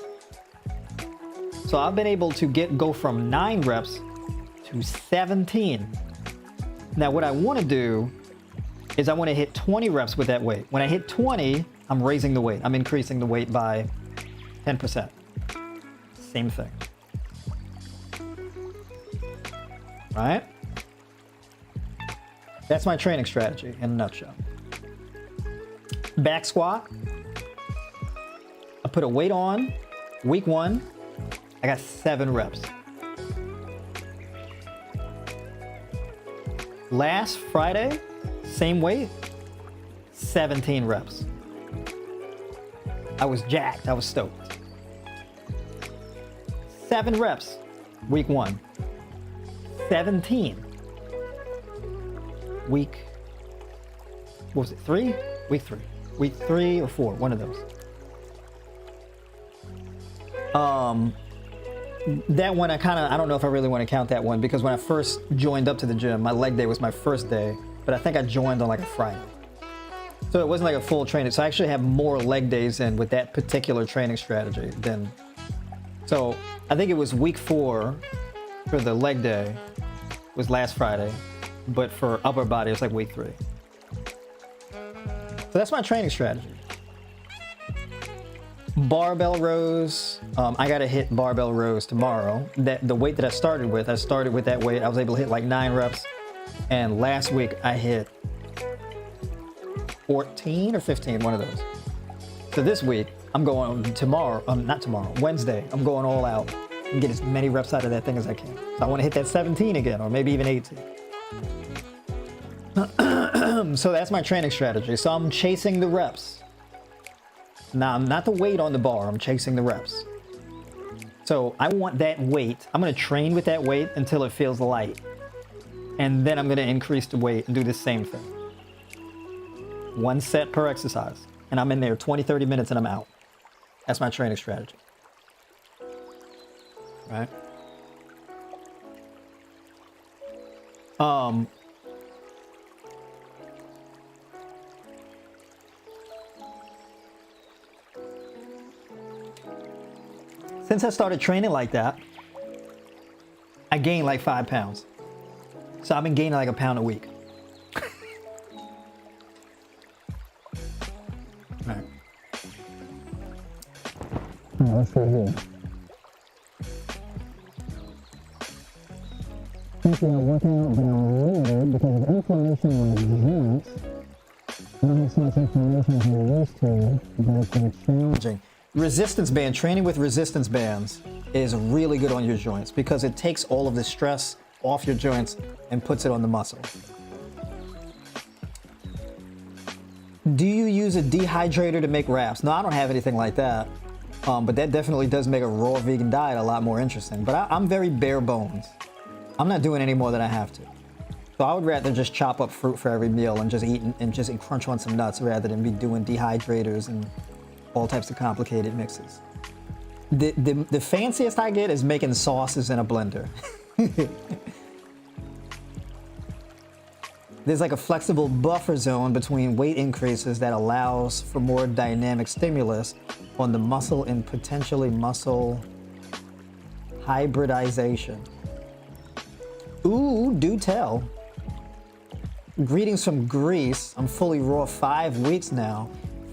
So I've been able to go from 9 reps to 17. Now what I want to do is I want to hit 20 reps with that weight. When I hit 20, I'm raising the weight. I'm increasing the weight by 10%. Same thing. Right? That's my training strategy in a nutshell. Back squat. I put a weight on. Week 1, I got 7 reps. Last Friday, same weight, 17 reps. I was jacked. I was stoked. 7 reps, week 1. 17. Week, what was it, 3? Week 3. Week 3 or 4, one of those. That one I don't know if I really want to count that one, because when I first joined up to the gym, my leg day was my first day, but I think I joined on like a Friday. So it wasn't like a full training. So I actually have more leg days in with that particular training strategy than, so I think it was week 4 for the leg day was last Friday, but for upper body, it's like week 3. So that's my training strategy. Barbell rows, I gotta hit barbell rows tomorrow. The weight that I started with that weight. I was able to hit like 9 reps. And last week I hit 14 or 15, one of those. So this week, I'm going Wednesday, I'm going all out and get as many reps out of that thing as I can. So I wanna hit that 17 again, or maybe even 18. So that's my training strategy. So I'm chasing the reps. Now, not the weight on the bar, I'm chasing the reps. So I want that weight. I'm gonna train with that weight until it feels light. And then I'm gonna increase the weight and do the same thing. 1 set per exercise. And I'm in there 20, 30 minutes and I'm out. That's my training strategy. Right? Since I started training like that, I gained like 5 pounds. So I've been gaining like a pound a week. All right. Let's go here. Thinking of working out, but I'm limited because of inflammation in the joints. I don't have so much inflammation as I used to, but it's been challenging. Resistance band, training with resistance bands is really good on your joints because it takes all of the stress off your joints and puts it on the muscle. Do you use a dehydrator to make wraps? No, I don't have anything like that. But that definitely does make a raw vegan diet a lot more interesting. But I'm very bare bones. I'm not doing any more than I have to. So I would rather just chop up fruit for every meal and just eat and just crunch on some nuts rather than be doing dehydrators and all types of complicated mixes. The fanciest I get is making sauces in a blender. There's like a flexible buffer zone between weight increases that allows for more dynamic stimulus on the muscle and potentially muscle hybridization. Ooh, do tell. Greetings from Greece. I'm fully raw 5 weeks now.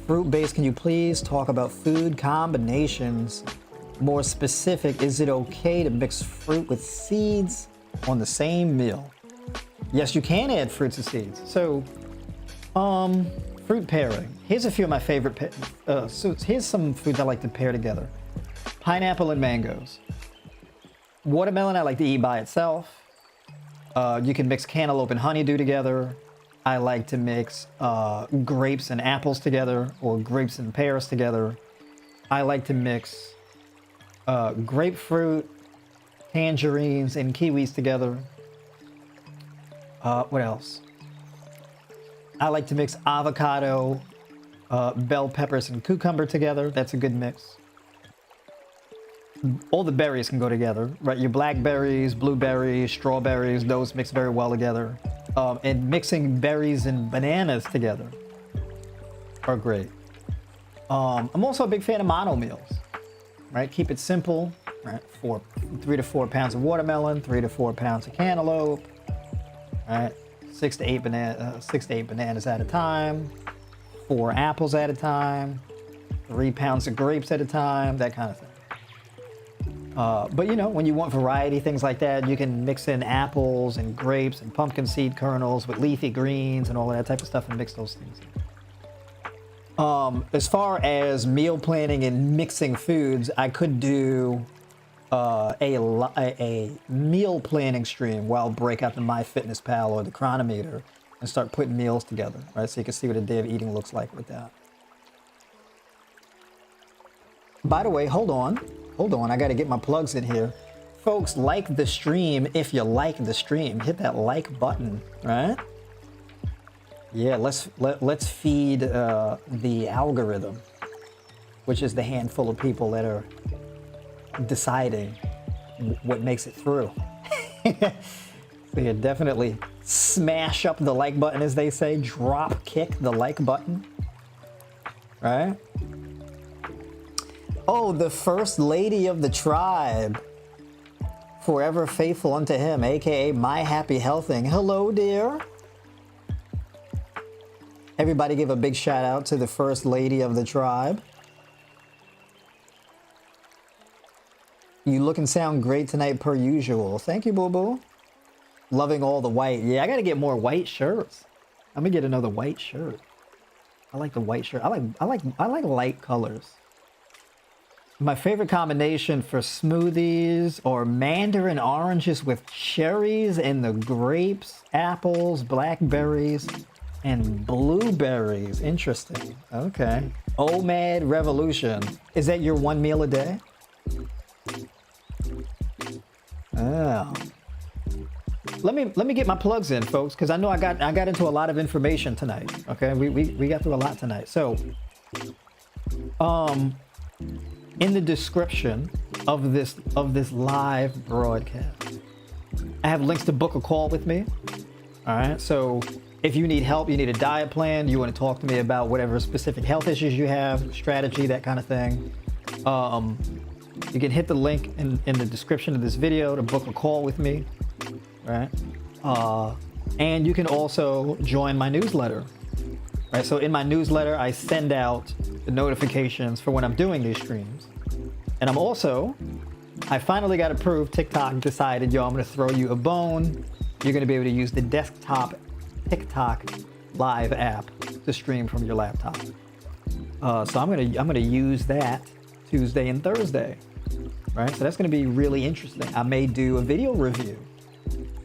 Fruit-based, can you please talk about food combinations? More specific, is it okay to mix fruit with seeds on the same meal? Yes, you can add fruits and seeds. So, fruit pairing. Here's a few of my favorite here's some foods I like to pair together. Pineapple and mangoes. Watermelon I like to eat by itself. You can mix cantaloupe and honeydew together. I like to mix grapes and apples together, or grapes and pears together. I like to mix grapefruit, tangerines, and kiwis together. What else? I like to mix avocado, bell peppers, and cucumber together. That's a good mix. All the berries can go together, right? Your blackberries, blueberries, strawberries, those mix very well together. And mixing berries and bananas together are great. I'm also a big fan of mono meals. right? Keep it simple, right? 3 to 4 pounds of watermelon, 3 to 4 pounds of cantaloupe, right? 6 to 8 bananas at a time, 4 apples at a time, 3 pounds of grapes at a time, that kind of thing. But you know, when you want variety, things like that, you can mix in apples and grapes and pumpkin seed kernels with leafy greens and all of that type of stuff and mix those things in. As far as meal planning and mixing foods, I could do a meal planning stream where I'll break out the MyFitnessPal or the Chronometer and start putting meals together, right? So you can see what a day of eating looks like with that. By the way, hold on, I got to get my plugs in here. Folks, like the stream if you like the stream. Hit that like button, right? Yeah, let's feed the algorithm, which is the handful of people that are deciding what makes it through. So yeah, definitely smash up the like button, as they say. Drop kick the like button, right? Oh, the first lady of the tribe, forever faithful unto him, aka my happy healthing. Hello, dear. Everybody give a big shout out to the first lady of the tribe. You look and sound great tonight per usual. Thank you, boo-boo. Loving all the white. Yeah, I gotta get more white shirts. I'm gonna get another white shirt. I like the white shirt. I like light colors. My favorite combination for smoothies are mandarin oranges with cherries and the grapes, apples, blackberries, and blueberries. Interesting. Okay. OMAD Revolution. Is that your one meal a day? Oh. Let me get my plugs in, folks, because I know I got into a lot of information tonight. Okay, we got through a lot tonight. So, in the description of this live broadcast, I have links to book a call with me. All right. So if you need help, you need a diet plan, you want to talk to me about whatever specific health issues you have, strategy, that kind of thing. You can hit the link in the description of this video to book a call with me. Right. And you can also join my newsletter. Right. So in my newsletter, I send out the notifications for when I'm doing these streams. And I finally got approved. TikTok decided, yo, I'm going to throw you a bone. You're going to be able to use the desktop TikTok live app to stream from your laptop. So I'm gonna use that Tuesday and Thursday. Right? So that's going to be really interesting. I may do a video review,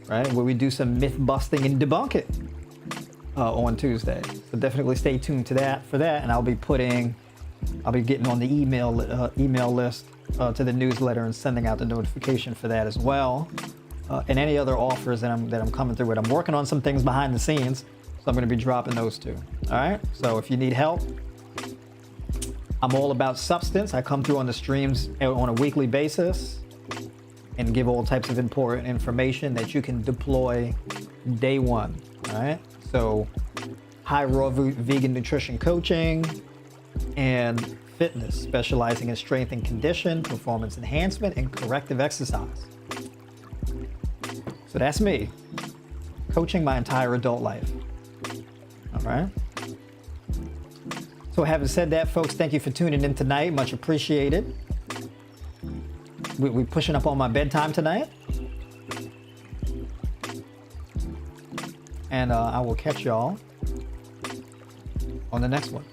right, where we do some myth busting and debunking on Tuesday. So definitely stay tuned to that and I'll be getting on the email list to the newsletter and sending out the notification for that as well. And any other offers that I'm coming through with. I'm working on some things behind the scenes, so I'm going to be dropping those too. All right. So if you need help, I'm all about substance. I come through on the streams on a weekly basis and give all types of important information that you can deploy day one. All right. So high raw vegan nutrition coaching and fitness, specializing in strength and condition, performance enhancement, and corrective exercise. So that's me, coaching my entire adult life. All right. So having said that, folks, thank you for tuning in tonight. Much appreciated. We're pushing up on my bedtime tonight. And I will catch y'all on the next one.